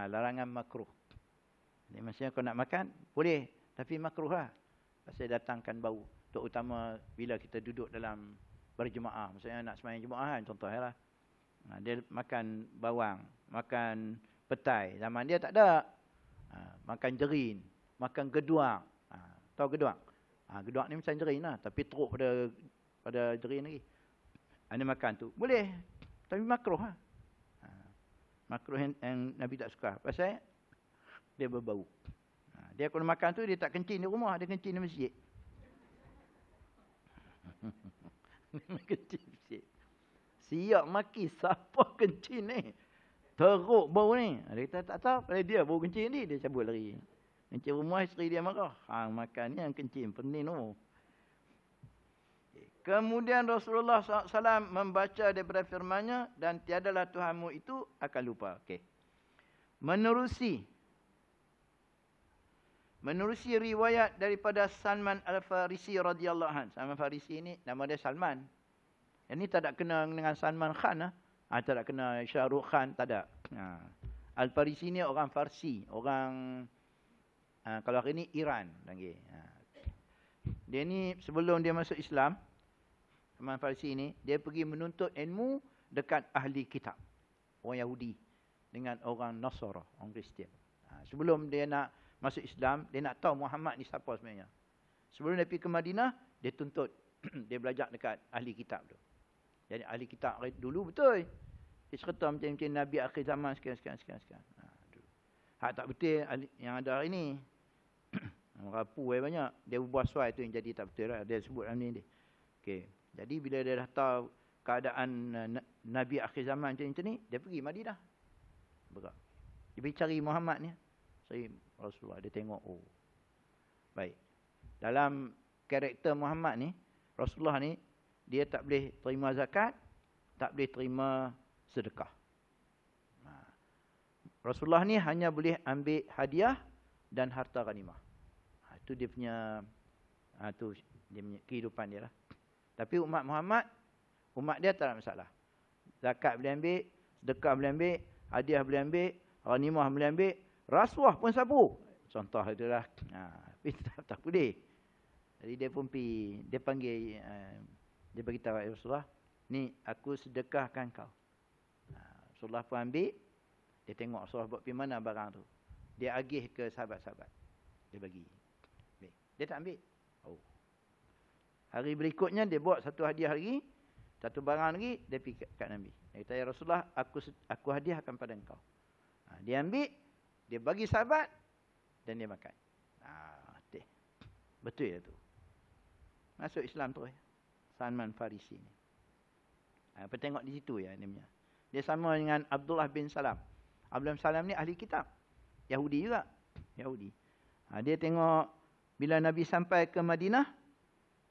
Larangan makruh. Jadi maksudnya kalau nak makan, boleh. Tapi makruh lah. Pasal datangkan bau. Terutama bila kita duduk dalam berjemaah. Maksudnya nak sembahyang jemaah kan. Contohnya lah. Dia makan bawang. Makan petai. Zaman dia tak ada. Makan jerin. Makan geduang. Tahu geduang? Geduang ni macam jerin lah. Tapi teruk pada jerin lagi. Dia makan tu. Boleh. Tapi makruh lah. Makruh yang Nabi tak suka. Pasal dia berbau. Dia kalau makan tu dia tak kencing di rumah. Dia kencing di masjid. Kencing di masjid. Siap maki. Siapa kencing ni? Teruk bau ni. Dia kata tak tahu. Pada dia bau kencing ni. Dia cabut lari. Kencing rumah isteri dia marah. Makan ni yang kencing. Pening tu. Kemudian Rasulullah SAW membaca daripada firman-Nya. Dan tiadalah Tuhanmu itu akan lupa. Okay. Menerusi riwayat daripada Salman Al-Farisi radhiyallahu anhu. Salman Al-Farisi ni nama dia Salman. Yang ni tak ada kena dengan Salman Khan. Tak ada kena Shah Rukh Khan. Tak ada. Al-Farisi ni orang Farsi. Orang Kalau hari ni Iran panggil. Dia ni sebelum dia masuk Islam, Salman Farisi ni, dia pergi menuntut ilmu dekat ahli kitab. Orang Yahudi dengan orang Nasara, orang Kristian. Sebelum dia nak masuk Islam, dia nak tahu Muhammad ni siapa sebenarnya. Sebelum dia pergi ke Madinah, dia tuntut. Dia belajar dekat ahli kitab tu. Jadi ahli kitab dulu betul. Dia cerita macam Nabi akhir zaman sekian. Hak tak betul yang ada hari ni. Rapu banyak. Dia ubah suai tu yang jadi tak betul lah. Dia sebut dalam ni dia. Okey. Jadi bila dia dah tahu keadaan Nabi akhir zaman macam ni, dia pergi Madinah. Berak. Dia pergi cari Muhammad ni. Cari Rasulullah. Dia tengok, oh. Baik. Dalam karakter Muhammad ni, Rasulullah ni, dia tak boleh terima zakat, tak boleh terima sedekah. Rasulullah ni hanya boleh ambil hadiah dan harta ghanimah. Itu dia punya, tu dia punya kehidupan dia lah. Tapi umat Muhammad, umat dia tak ada masalah. Zakat boleh ambil, sedekah boleh ambil, hadiah boleh ambil, ghanimah boleh ambil, rasuah pun sapu. Contoh itulah. Tapi tak boleh. Jadi dia pun pergi, dia panggil, dia beritahu Rasulullah, ni aku sedekahkan kau. Rasulullah pun ambil, dia tengok Rasulullah buat pergi mana barang tu. Dia agih ke sahabat-sahabat. Dia bagi. Dia tak ambil. Oh. Hari berikutnya dia buat satu hadiah lagi, satu barang lagi, dia pergi kat Nabi. Dia kata, ya Rasulullah, aku hadiahkan pada engkau. Dia ambil, dia bagi sahabat, dan dia makan. Betul ya tu. Masuk Islam tu. Salman Farisi ni. Apa tengok di situ ya dia punya. Dia sama dengan Abdullah bin Salam. Abdullah bin Salam ni ahli kitab. Yahudi juga. Yahudi. Dia tengok bila Nabi sampai ke Madinah,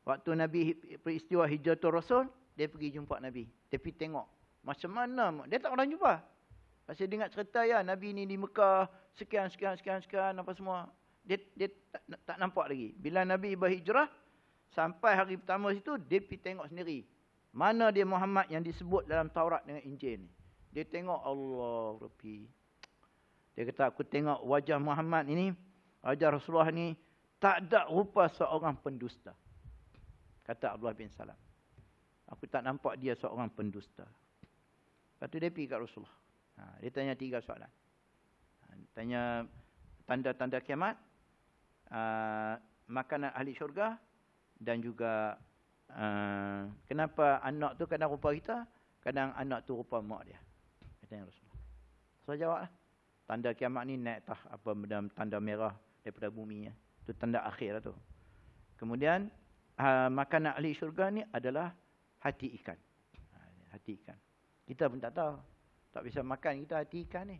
waktu Nabi peristiwa Hijratul Rasul, dia pergi jumpa Nabi. Dia pergi tengok macam mana. Dia tak pernah jumpa. Pasal dia ingat cerita ya Nabi ni di Mekah sekian apa semua. Dia tak nampak lagi. Bila Nabi berhijrah, sampai hari pertama situ, dia pergi tengok sendiri. Mana dia Muhammad yang disebut dalam Taurat dengan Injil ni. Dia tengok Allah Rabbi. Dia kata, aku tengok wajah Muhammad ini, wajah Rasulullah ni, tak ada rupa seorang pendusta. Kata Abdullah bin Salam. Aku tak nampak dia seorang pendusta. Lepas tu dia pergi kat Rasulullah. Dia tanya 3 soalan. Tanya tanda-tanda kiamat, makanan ahli syurga, dan juga kenapa anak tu kadang rupa kita, kadang anak tu rupa mak dia. Kata Rasulullah. So jawablah. Tanda kiamat ni naik apa benda tanda merah daripada bumi. Itu tanda akhir lah tu. Kemudian makanan ahli syurga ni adalah hati ikan. Hati ikan. Kita pun tak tahu. Tak bisa makan kita hati ikan ni.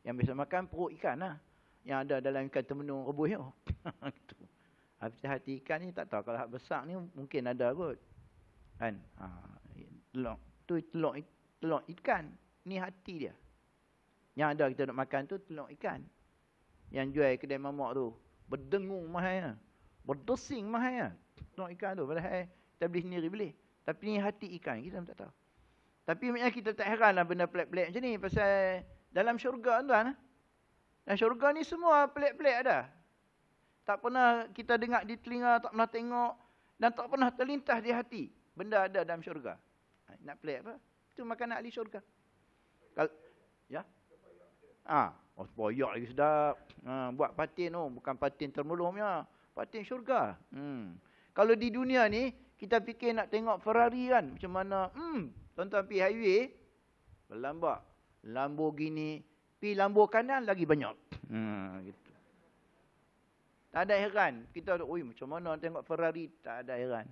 Yang bisa makan perut ikan lah. Yang ada dalam ikan temenung rebus tu. Gitu. Habis hati ikan ni tak tahu. Kalau hak besar ni mungkin ada kot. Kan? Telur. Tu telur ikan. Ni hati dia. Yang ada kita nak makan tu telur ikan. Yang jual kedai mamak tu. Berdengung mahal. Berdesing mahal. Telur ikan tu. Padahal kita beli sendiri boleh. Tapi ni hati ikan. Kita tak tahu. Tapi maknanya kita tak heran lah benda pelik-pelik macam ni. Pasal dalam syurga tuan. Dalam syurga ni semua pelik-pelik ada. Tak pernah kita dengar di telinga, tak pernah tengok. Dan tak pernah terlintas di hati. Benda ada dalam syurga. Nak pelik apa? Itu makanan ahli syurga. Ya? Poyak lagi sedap. Buat patin tu. Bukan patin termulumnya. Patin syurga. Kalau di dunia ni, kita fikir nak tengok Ferrari kan. Macam mana? Tuan-tuan pergi highway. Berlambak. Lamborghini. Pergi Lambo kanan lagi banyak. Gitu. Tak ada heran. Kita macam mana tengok Ferrari. Tak ada heran.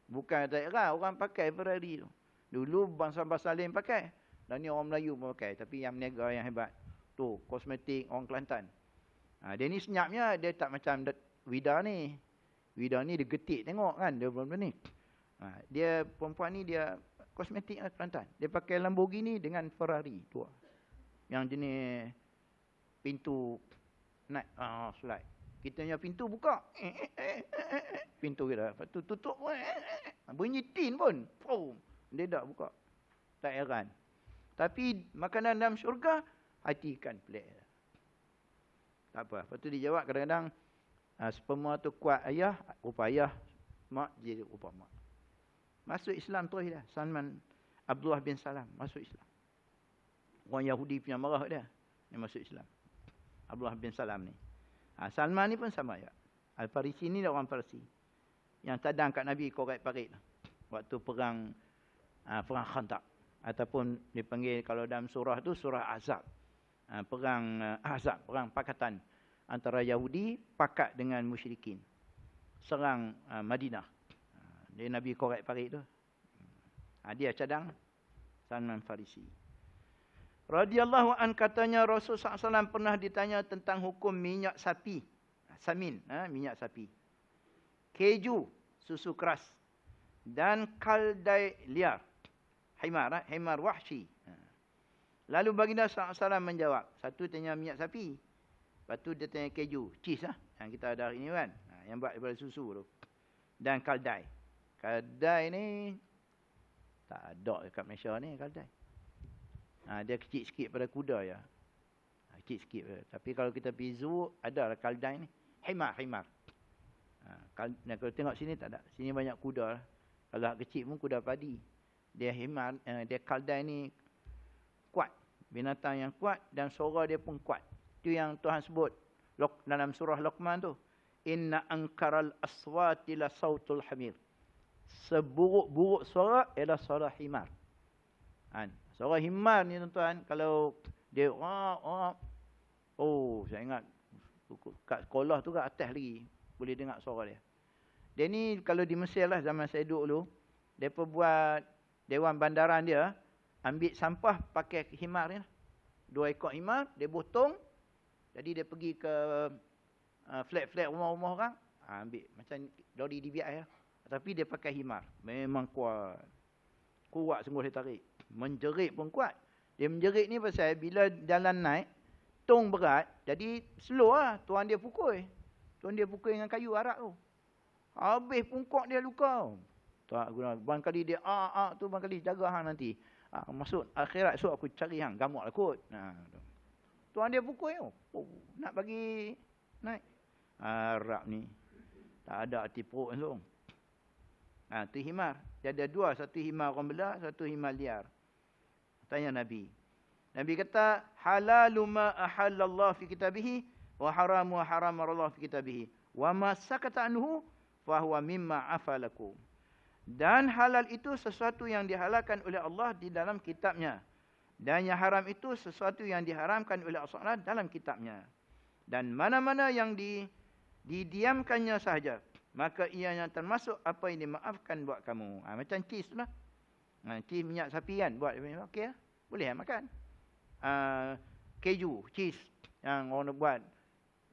Bukan tak heran. Orang pakai Ferrari tu. Dulu bangsa-bangsa lain pakai. Dan ni orang Melayu pun pakai. Tapi yang meniaga yang hebat. Tu, kosmetik orang Kelantan. Dia ni senyapnya. Dia tak macam Wida ni. Wida ni dia getik tengok kan. Dia belum ni. Dia perempuan ni dia kosmetik Kelantan. Dia pakai Lamborghini dengan Ferrari. Tu. Yang jenis pintu naik. Slide. Kita punya pintu buka. Pintu kita. Lepas tu tutup pun. Bunyi tin pun. Dia tak buka. Tak heran. Tapi makanan dalam syurga, hati ikan pelik. Tak apa. Lepas tu dia jawab kadang-kadang Sperma tu kuat ayah, rupa ayah, mak jadi rupa mak. Masuk Islam terus dia. Salman Abdullah bin Salam masuk Islam. Orang Yahudi punya marah dia. Dia masuk Islam. Abdullah bin Salam ni. Salman ni pun sama ya. Al-Farisi ni orang Parsi. Yang cadang kat Nabi korek parit. Waktu perang Khandaq. Ataupun dipanggil kalau dalam surah tu surah Ahzab. Perang Ahzab, perang pakatan antara Yahudi pakat dengan musyrikin. Serang Madinah. Dia Nabi korek parit tu. Dia cadang Salman Farisi. Radhiyallahu an katanya Rasul SAW pernah ditanya tentang hukum minyak sapi. Samin, minyak sapi. Keju, susu keras. Dan kaldai liar. Himar wahsy. Lalu baginda SAW menjawab. Satu tanya minyak sapi. Lepas tu dia tanya keju. Cheese yang kita ada hari ni kan. Yang buat daripada susu tu. Dan kaldai. Kaldai ni tak ada dekat Malaysia ni kaldai. Dia kecil sikit pada kuda ya. Kecil sikit. Tapi kalau kita pergi zoo, ada lah kaldai ni. Himar. Kalau tengok sini tak ada. Sini banyak kuda lah. Kalau kecil pun kuda padi. Dia himar, dia kaldai ni kuat. Binatang yang kuat dan suara dia pun kuat. Itu yang Tuhan sebut dalam surah Luqman tu. Inna ankaral aswati la sautul hamir. Seburuk-buruk suara ialah suara himar. Suara himar ni tuan-tuan, kalau dia saya ingat kat sekolah tu kat atas lagi boleh dengar suara dia. Dia ni kalau di Mesir lah zaman saya duduk dulu, depa buat dewan bandaran dia ambil sampah pakai himar ni. 2 ekor himar, dia potong. Jadi dia pergi ke flat-flat rumah-rumah orang, ambil macam lori DBI lah. Tapi dia pakai himar. Memang kuat. Kuat sungguh dia tarik. Menjerit pun kuat. Dia menjerit ni pasal bila jalan naik, tong berat, jadi slow lah. Tuan dia pukul. Tuan dia pukul dengan kayu arak tu. Habis pungkok dia luka. Tak guna. Barangkali dia tu barangkali jaga hang nanti. Masuk akhirat esok aku cari hang. Gamuk lah kot. Tuan dia pukul tu. Nak bagi naik. Arak ni. Tak ada hati perut langsung. Tu himar. Dia ada 2. Satu himar orang belah, satu himar liar. Tanya Nabi. Nabi kata, halalu ma ahallallah fi kitabihi, wa haramu haramarallah fi kitabihi. Wa ma sakata anhu, fahuwa mimma afalakum. Dan halal itu sesuatu yang dihalalkan oleh Allah di dalam kitabnya. Dan yang haram itu sesuatu yang diharamkan oleh Allah dalam kitabnya. Dan mana-mana yang didiamkannya sahaja, maka ianya termasuk apa yang dimaafkan buat kamu. Macam cheese tu lah. Cheese minyak sapi kan. Buat okey lah. Boleh lah makan. Keju, cheese. Yang orang buat.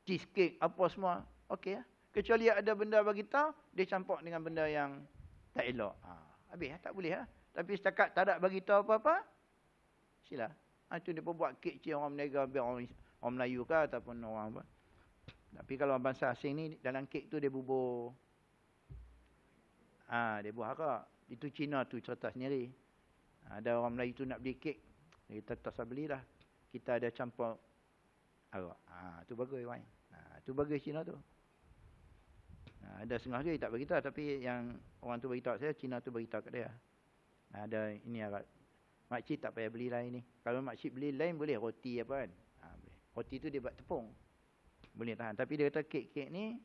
Cheesecake, apa semua. Okey lah. Kecuali ada benda bagi tahu, dia campur dengan benda yang tak elok. Habis lah. Tak boleh lah. Tapi setakat tak ada bagi tahu apa-apa, sila. Itu dia pun buat kek cik orang Meniaga, biar orang Melayu ke ataupun orang apa. Tapi kalau bangsa asing ni, dalam kek tu dia bubur. Dia buat arak. Itu Cina tu cerita sendiri. Ada orang Melayu tu nak beli kek. Kita tak usah belilah. Kita ada campur arak. Tu bagus wine. Tu bagus Cina tu. Ada setengah dia tak beritahu. Tapi yang orang tu beritahu saya, Cina tu beritahu kat dia. Ada ini arak. Makcik tak payah beli lain ni. Kalau makcik beli lain boleh. Roti apa kan. Boleh. Roti tu dia buat tepung. Boleh tahan. Tapi dia kata kek-kek ni,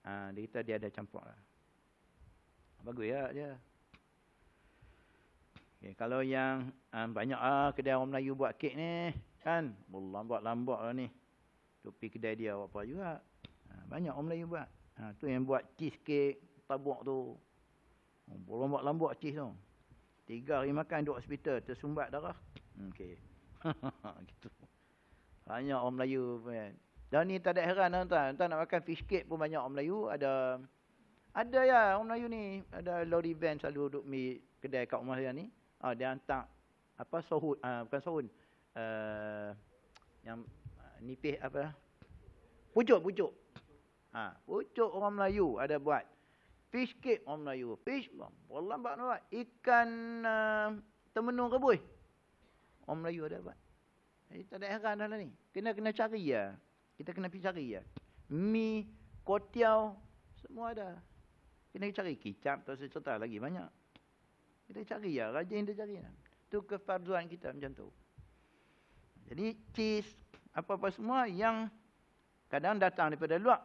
dia kata dia ada campur lah. Bagus ya dia. Okay, kalau yang banyak kedai orang Melayu buat kek ni, kan, lambat-lambat lah ni. Topi kedai dia apa juga. Banyak orang Melayu buat. Tu yang buat cheesecake, tabuk tu. Lambat-lambat cheese tu. 3 hari makan duduk hospital, tersumbat darah. Okey. Gitu. Banyak orang Melayu pun kan. Dan ni tak ada heran tuan-tuan. Tuan nak makan fish cake pun banyak orang Melayu. Ada ya orang Melayu ni. Ada lori van selalu duduk mi kedai kat rumah saya ni. Dia hantar apa sohun. Bukan sohun. Yang nipis apa. Pucuk. Pucuk orang Melayu ada buat. Fish cake orang Melayu. Fish. Lambat buat. Ikan temenung rebus. Orang Melayu ada buat. Jadi tak ada heran dah lah ni. Kena cari ya. Kita kena pergi cari ya. Mi kotiau, semua ada. Kena cari kicap, tak usah cerita lagi banyak. Kita cari ya, rajin kita cari. Itu kefarduan kita macam tu. Jadi cheese, apa-apa semua yang kadang datang daripada luar,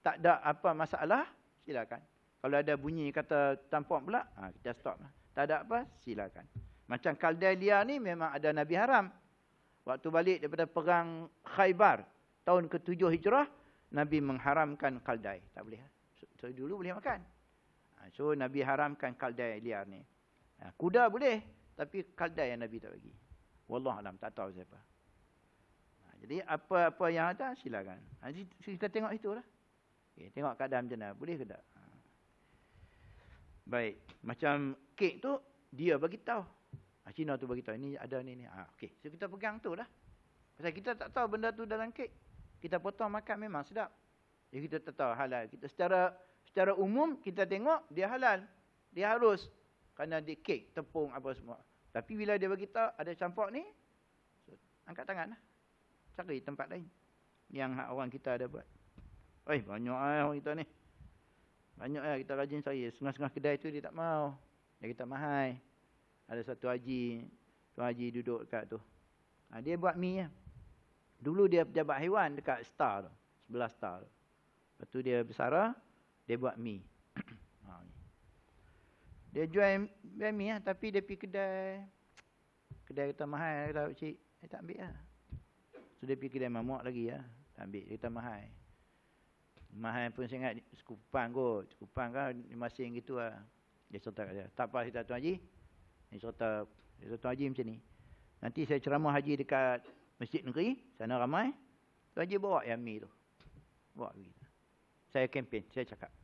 tak ada apa masalah, silakan. Kalau ada bunyi kata tampuk pula, kita stop. Tak ada apa, silakan. Macam kaldai liar ni memang ada Nabi haram. Waktu balik daripada perang Khaybar, tahun ke-7 Hijrah, Nabi mengharamkan kaldai. Tak boleh. So dulu boleh makan. So Nabi haramkan kaldai liar ni. Kuda boleh, tapi kaldai yang Nabi tak bagi. Wallahualam, tak tahu siapa. Jadi apa-apa yang ada, silakan. Kita tengok itulah. Okay, tengok keadaan macam mana. Boleh ke tak? Baik. Macam kek tu, dia bagi tahu. Cina tu bagi tahu. Ini ada ni. Okey. So kita pegang tu lah. Pasal kita tak tahu benda tu dalam kek. Kita potong makan memang sedap. Jadi kita tak tahu halal. Kita secara umum, kita tengok dia halal. Dia harus. Kerana dia kek, tepung, apa semua. Tapi bila dia bagi tahu ada campur ni, so, angkat tangan lah. Cari tempat lain yang orang kita ada buat. Banyak orang kita ni. Banyak kita rajin cari. Setengah-setengah kedai tu dia tak mau. Dia kata mahal. Ada satu haji. Tuan haji duduk dekat tu. Dia buat mi lah. Dulu dia pejabat haiwan dekat Star tu. Sebelah Star tu. Lepas tu dia bersara. Dia buat mi. Dia jual mi lah. Tapi dia pergi kedai. Kedai kata mahal. Kata cik. Dia tak ambil lah. So dia pergi kedai mamak lagi lah. Tak ambil. Dia kata mahal. Mahal pun saya ingat Sekupang kot. Sekupang kan masing gitu lah. Dia serta kat dia. Tak apa kita Tuan Haji. Dia serta Tuan Haji macam ni. Nanti saya ceramah haji dekat Masjid Negeri. Sana ramai. Tuan Haji bawa yang mi tu. Bawa pergi. Saya kempen. Saya cakap.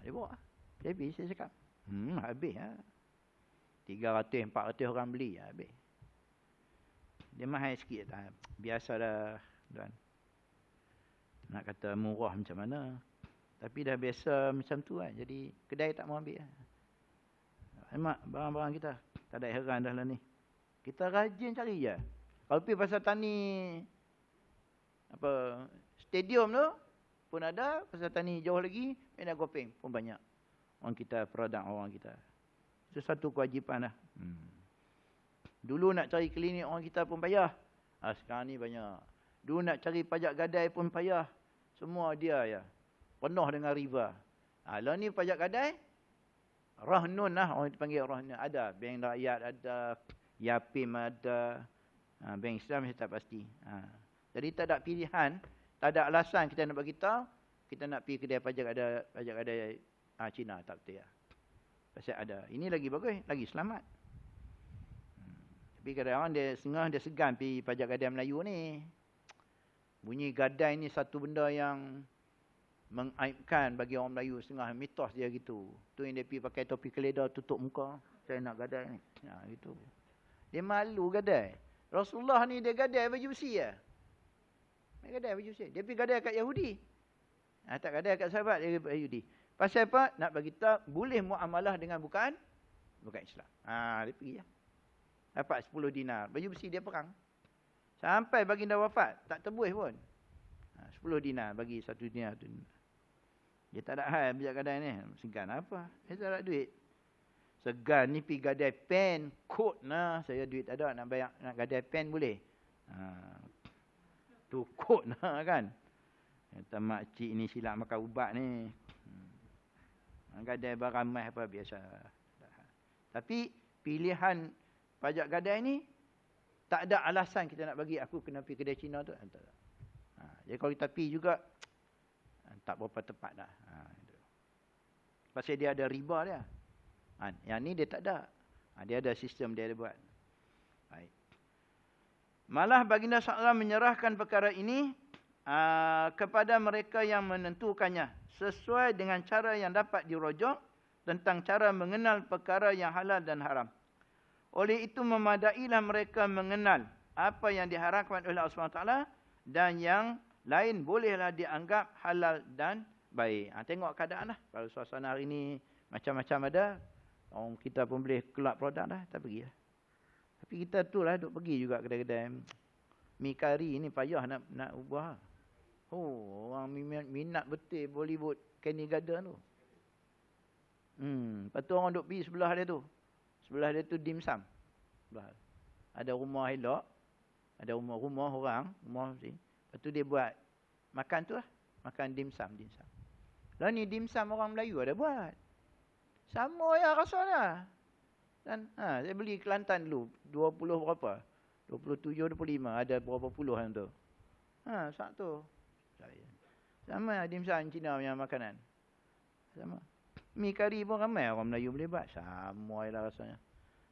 Dia bawa. Saya habis. Saya cakap. Habis lah. 300, 400 orang beli. Habis. Dia mahal sikit. Biasa dah. Tuan. Nak kata murah macam mana. Tapi dah biasa macam tu kan. Jadi kedai tak mau ambil lah. Hemat barang-barang kita. Tak ada heran dah lah ni. Kita rajin cari je. Kalau pergi pasal tani stadium tu pun ada. Pasal tani jauh lagi. Medan Gopeng pun banyak. Orang kita, produk orang kita. Itu satu kewajipan lah. Dulu nak cari klinik orang kita pun payah. Sekarang ni banyak. Dulu nak cari pajak gadai pun payah. Semua dia ya. Penuh dengan riba. Lah ni pajak gadai. Rahnun lah. Orang dipanggil Rahnun. Ada. Bank rakyat ada. Yapim ada. Bank Islam saya tak pasti. Jadi tak ada pilihan. Tak ada alasan kita nak bagi tahu. Kita nak pergi kedai pajak gadai Cina. Tak betul ya. Pasal ada. Ini lagi bagus. Lagi selamat. Tapi kadang-kadang dia setengah dia segan pergi pajak gadai Melayu ni. Bunyi gadai ni satu benda yang mengaibkan bagi orang Melayu setengah. Mitos dia gitu. Tu yang dia pergi pakai topi keledar tutup muka. Saya nak gadai ni. Gitu. Dia malu gadai. Rasulullah ni dia gadai baju besi ya. Dia gadai baju besi. Dia pergi gadai kat Yahudi. Tak gadai kat sahabat dia Yahudi. Pasal apa? Nak bagi tahu boleh muamalah dengan bukan Islam. Dia pergi ya. Dapat 10 dinar. Baju besi dia perang. Sampai baginda wafat. Tak tebus pun. 10 dinar bagi 1 dinar. Dia tak ada hal bijak gadai ni. Segan apa? Dia tak ada duit. Segan ni pergi gadai pen. Kot lah. Saya duit tak ada. Nak bayar, nak gadai pen boleh. Tu kot lah kan. Kata makcik ni silap makan ubat ni. Gadai barang mai apa biasa. Tapi pilihan pajak gadai ni tak ada alasan kita nak bagi aku kena pergi kedai Cina tu. Jadi kalau kita pergi juga tak berapa tepat dah. Pasal dia ada riba dia. Yang ni dia tak ada. Dia ada sistem dia ada buat. Baik. Malah baginda SAW menyerahkan perkara ini kepada mereka yang menentukannya sesuai dengan cara yang dapat dirujuk tentang cara mengenal perkara yang halal dan haram. Oleh itu memadailah mereka mengenal apa yang diharapkan oleh Allah SWT dan yang lain bolehlah dianggap halal dan baik. Tengok keadaan lah. Kalau suasana hari ini macam-macam ada, orang kita pun boleh kelak produk dah, tak pergi lah. Tapi kita tu lah duk pergi juga kedai-kedai. Mi kari ni payah nak ubah. Oh, orang minat betul Bollywood Kindergarten tu. Lepas tu orang duk pergi sebelah dia tu. Sebelah dia tu dim sum. Sebelah. Ada rumah elok. Ada rumah orang. Rumah mesti. Lepas tu dia buat makan tu lah. Makan dim sum. Lah ni dim sum orang Melayu ada buat. Sama ya rasanya. Dan saya beli Kelantan dulu. 20 berapa? 27, 25. Ada berapa puluh yang tu. Satu. Sama dim sum Cina punya makanan. Sama. Mi kari pun ramai orang Melayu boleh buat. Sama lah rasanya.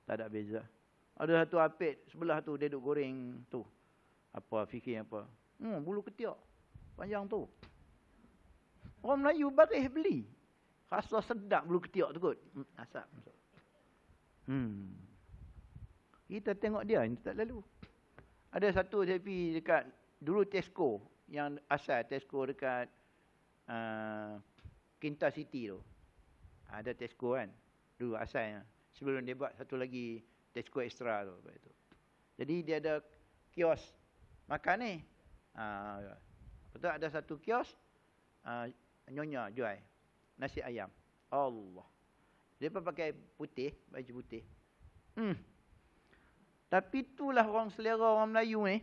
Tak ada beza. Ada satu apit sebelah tu dia duk goreng tu. Apa fikir apa. Bulu ketiak. Panjang tu. Orang Melayu baris beli. Rasa sedap bulu ketiak tu kot. Asap. Kita tengok dia ni tak lalu. Ada satu saya pergi dekat dulu Tesco. Yang asal Tesco dekat Kinta City tu. Ada Tesco kan. Dulu asalnya. Sebelum dia buat satu lagi Tesco Extra tu. Jadi dia ada kios makan ni. Betul ada satu kios nyonya jual nasi ayam. Allah. Dia pun pakai putih, baju putih. Tapi itulah orang selera orang Melayu ni.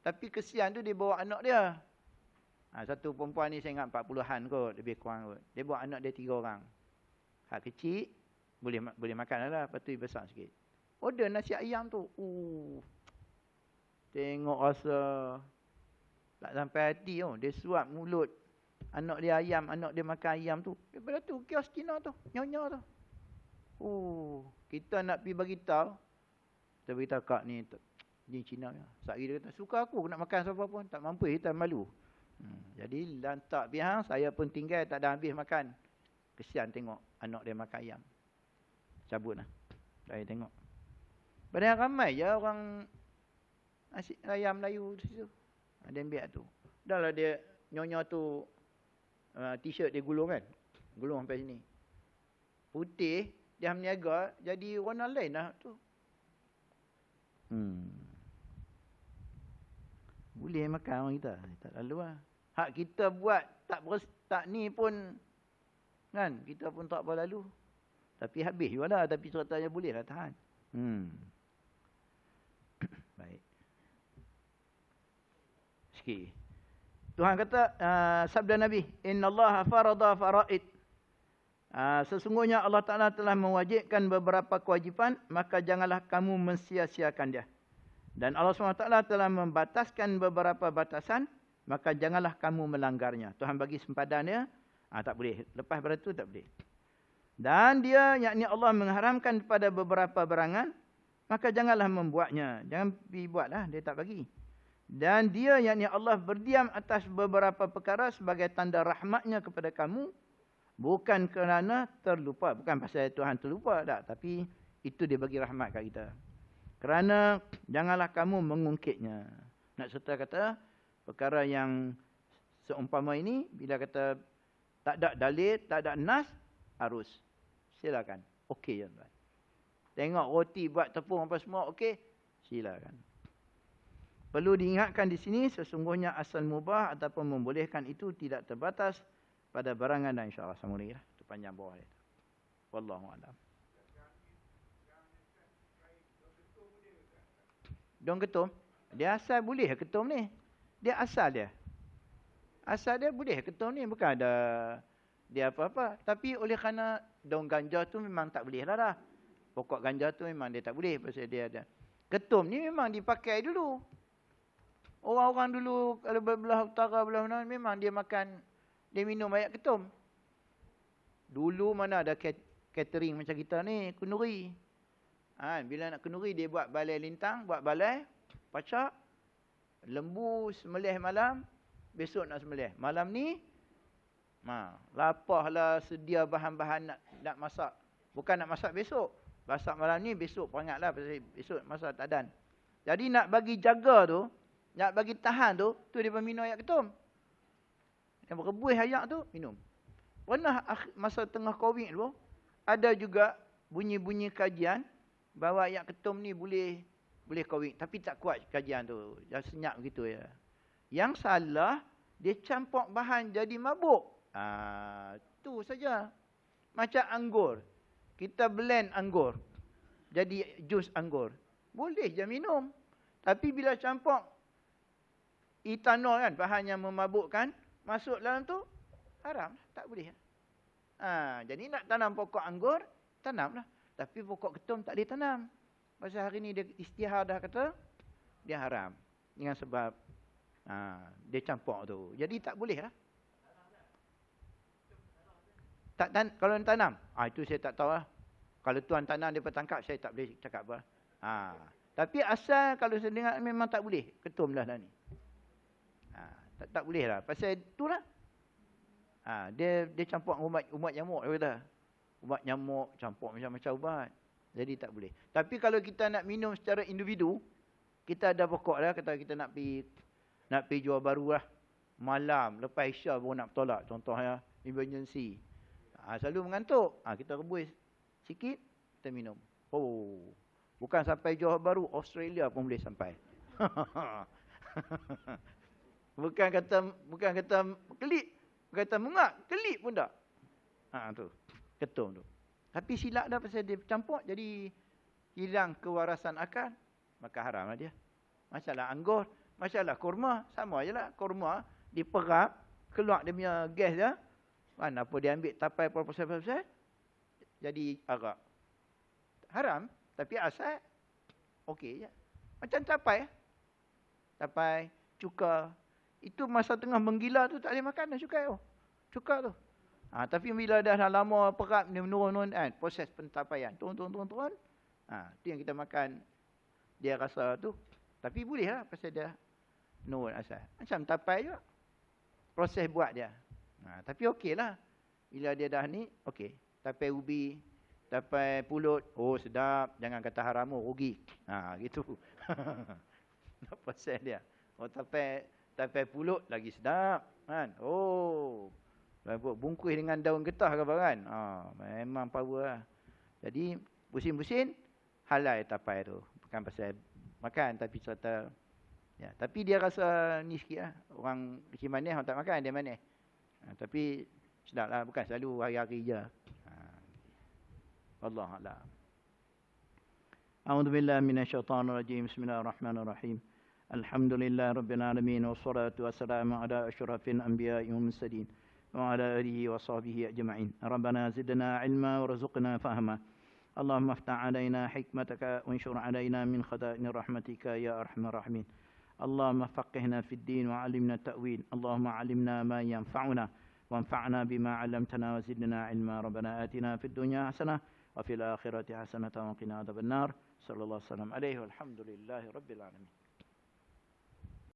Tapi kesian tu dia bawa anak dia. Satu perempuan ni saya ingat 40-an kot, lebih kurang kot. Dia bawa anak dia 3 orang. Hak kecil boleh makan lah, lepas tu besar sikit. Order nasi ayam tu. Tengok rasa tak sampai hati tu. Dia suap mulut anak dia ayam, anak dia makan ayam tu. Daripada tu kios Cina tu, nyonya tu. Kita nak pergi bagi tahu. Kita beritahu kak ni Cina ni. Sehari dia kata, suka aku nak makan siapa pun, tak mampu, kita malu. Jadi lantak pihang, saya pun tinggal tak ada habis makan. Kesian tengok anak dia makan ayam. Cabut lah. Saya tengok. Padahal ramai je orang ayam Melayu di situ. Ada yang biar tu. Dah lah dia, nyonya tu, t-shirt dia gulung kan. Gulung sampai sini. Putih, dia meniaga, jadi warna lain lah tu. Boleh makan orang kita. Tak lalu lah. Hak kita buat, tak ni pun, kan, kita pun tak apa lalu. Tapi habis juga lah. Tapi ceritanya boleh lah tahan. Baik. Sikit. Tuhan kata, sabda Nabi, Inna Allah farada faraid. Sesungguhnya Allah Ta'ala telah mewajibkan beberapa kewajipan, maka janganlah kamu mensia-siakan dia. Dan Allah SWT telah membataskan beberapa batasan, maka janganlah kamu melanggarnya. Tuhan bagi sempadan dia, tak boleh. Lepas pada itu tak boleh. Dan dia, yakni Allah mengharamkan pada beberapa barangan, maka janganlah membuatnya. Jangan dibuatlah, dia tak bagi. Dan dia, yakni Allah berdiam atas beberapa perkara sebagai tanda rahmatnya kepada kamu, bukan kerana terlupa. Bukan pasal Tuhan terlupa, tak. Tapi itu dia bagi rahmat kat kita. Kerana janganlah kamu mengungkitnya. Nak serta kata, perkara yang seumpama ini, bila kata tak ada dalil, tak ada nas, harus. Silakan. Okey je. Tengok roti buat tepung apa semua, okey. Silakan. Perlu diingatkan di sini, sesungguhnya asal mubah ataupun membolehkan itu tidak terbatas pada barangan dan insyaAllah sama lagi lah. Itu panjang bawah dia. Wallahu'alam. Daun ketum. Dia asal boleh ketum ni. Dia asal dia. Asal dia boleh ketum ni. Bukan ada dia apa-apa. Tapi oleh kerana daun ganja tu memang tak boleh lah. Pokok ganja tu memang dia tak boleh. Pasal dia ada. Ketum ni memang dipakai dulu. Orang-orang dulu kalau belah utara, belah mana memang dia makan, dia minum banyak ketum. Dulu mana ada catering macam kita ni, kenduri. Bila nak kenduri, dia buat balai lintang, buat balai, pacak, lembu sembelih malam, besok nak sembelih. Malam ni, lapahlah sedia bahan-bahan nak masak. Bukan nak masak besok. Masak malam ni, besok perangatlah, pasal besok masak tak dan. Jadi nak bagi jaga tu, nak bagi tahan tu dia minum air ketum. Yang berebuih air tu, minum. Pernah masa tengah Covid dulu, ada juga bunyi-bunyi kajian, bahawa air ketum ni boleh Covid. Tapi tak kuat kajian tu. Dah senyap begitu ya. Yang salah, Dia campur bahan jadi mabuk. Tu saja. Macam anggur. Kita blend anggur. Jadi jus anggur. Boleh je minum. Tapi bila campur etanol kan, bahan yang memabukkan, masuk dalam tu, haram. Tak boleh. Jadi nak tanam pokok anggur, tanamlah. Tapi pokok ketum tak boleh tanam. Pasal hari ni dia istihar dah kata, dia haram. Dengan sebab dia campur tu. Jadi tak boleh lah. Kalau tanam, itu saya tak tahu lah. Kalau tuan tanam dia tangkap, saya tak boleh cakap apa. Tapi asal kalau saya dengar memang tak boleh. Ketum dah ni. Tak boleh lah. Pasal itulah. Dia campur umat nyamuk. Dia kata. Ubat nyamuk, campur macam-macam ubat. Jadi tak boleh. Tapi kalau kita nak minum secara individu, kita ada pokok lah. Kata kita nak pergi jual baru lah. Malam, lepas Isya baru nak bertolak. Contohnya, emergency. Selalu mengantuk. Kita rebus sikit, kita minum. Bukan sampai Johor Bahru, Australia pun boleh sampai. Bukan kata kelip, bukan kata mengak, kelip pun tak. Tu. Ketum tu. Tapi silap dah pasal dia campur, jadi hilang kewarasan akal, maka haram lah dia. Masalah anggur, masalah kurma, sama je lah. Kurma diperap, keluar dia punya gas dia. Apa dia ambil tapai pasal-pasal, jadi arak. Haram, tapi asal okey je. Macam tapai. Tapai, cuka. Itu masa tengah menggila tu tak boleh makan dah cuka tu. Cuka tu. Tapi bila dah lama perap, dia menurun kan, proses pentapaian. Turun. Tu yang kita makan, dia rasa tu. Tapi boleh lah, pasal dia menurun asal. Macam tapai juga. Proses buat dia. Tapi okey lah. Bila dia dah ni, okey. Tapai ubi, tapai pulut, sedap. Jangan kata haram, rugi. Gitu. Proses dia. Tapai pulut lagi sedap. Kan? Bungkus dengan daun getah ke apa kan. Memang power lah. Jadi, pusin-pusin, halal tapai tu. Bukan pasal makan, tapi serta. Ya, tapi dia rasa ni sikit lah. Orang kecil manis, orang tak makan, dia manis. Tapi, sedap lah. Bukan selalu hari-hari je. Wallahualam. A'udzubillahi minasyaitonirrajim. Bismillahirrahmanirrahim. Alhamdulillah Rabbil Alamin. Wassalatu wassalamu ala asyrafil anbiya'i wal mursalin. وعلى آله وصحبه أجمعين ربنا زدنا علما ورزقنا فهما اللهم افتح علينا حكمتك وانشر علينا من خزائن رحمتك يا أرحم الراحمين اللهم فقهنا في الدين وعلمنا التأويل اللهم علمنا ما ينفعنا وانفعنا بما علمتنا وزدنا علما ربنا آتنا في الدنيا حسنة وفي الآخرة حسنة وقنا عذاب النار صلى الله عليه وسلم عليه والحمد لله رب العالمين.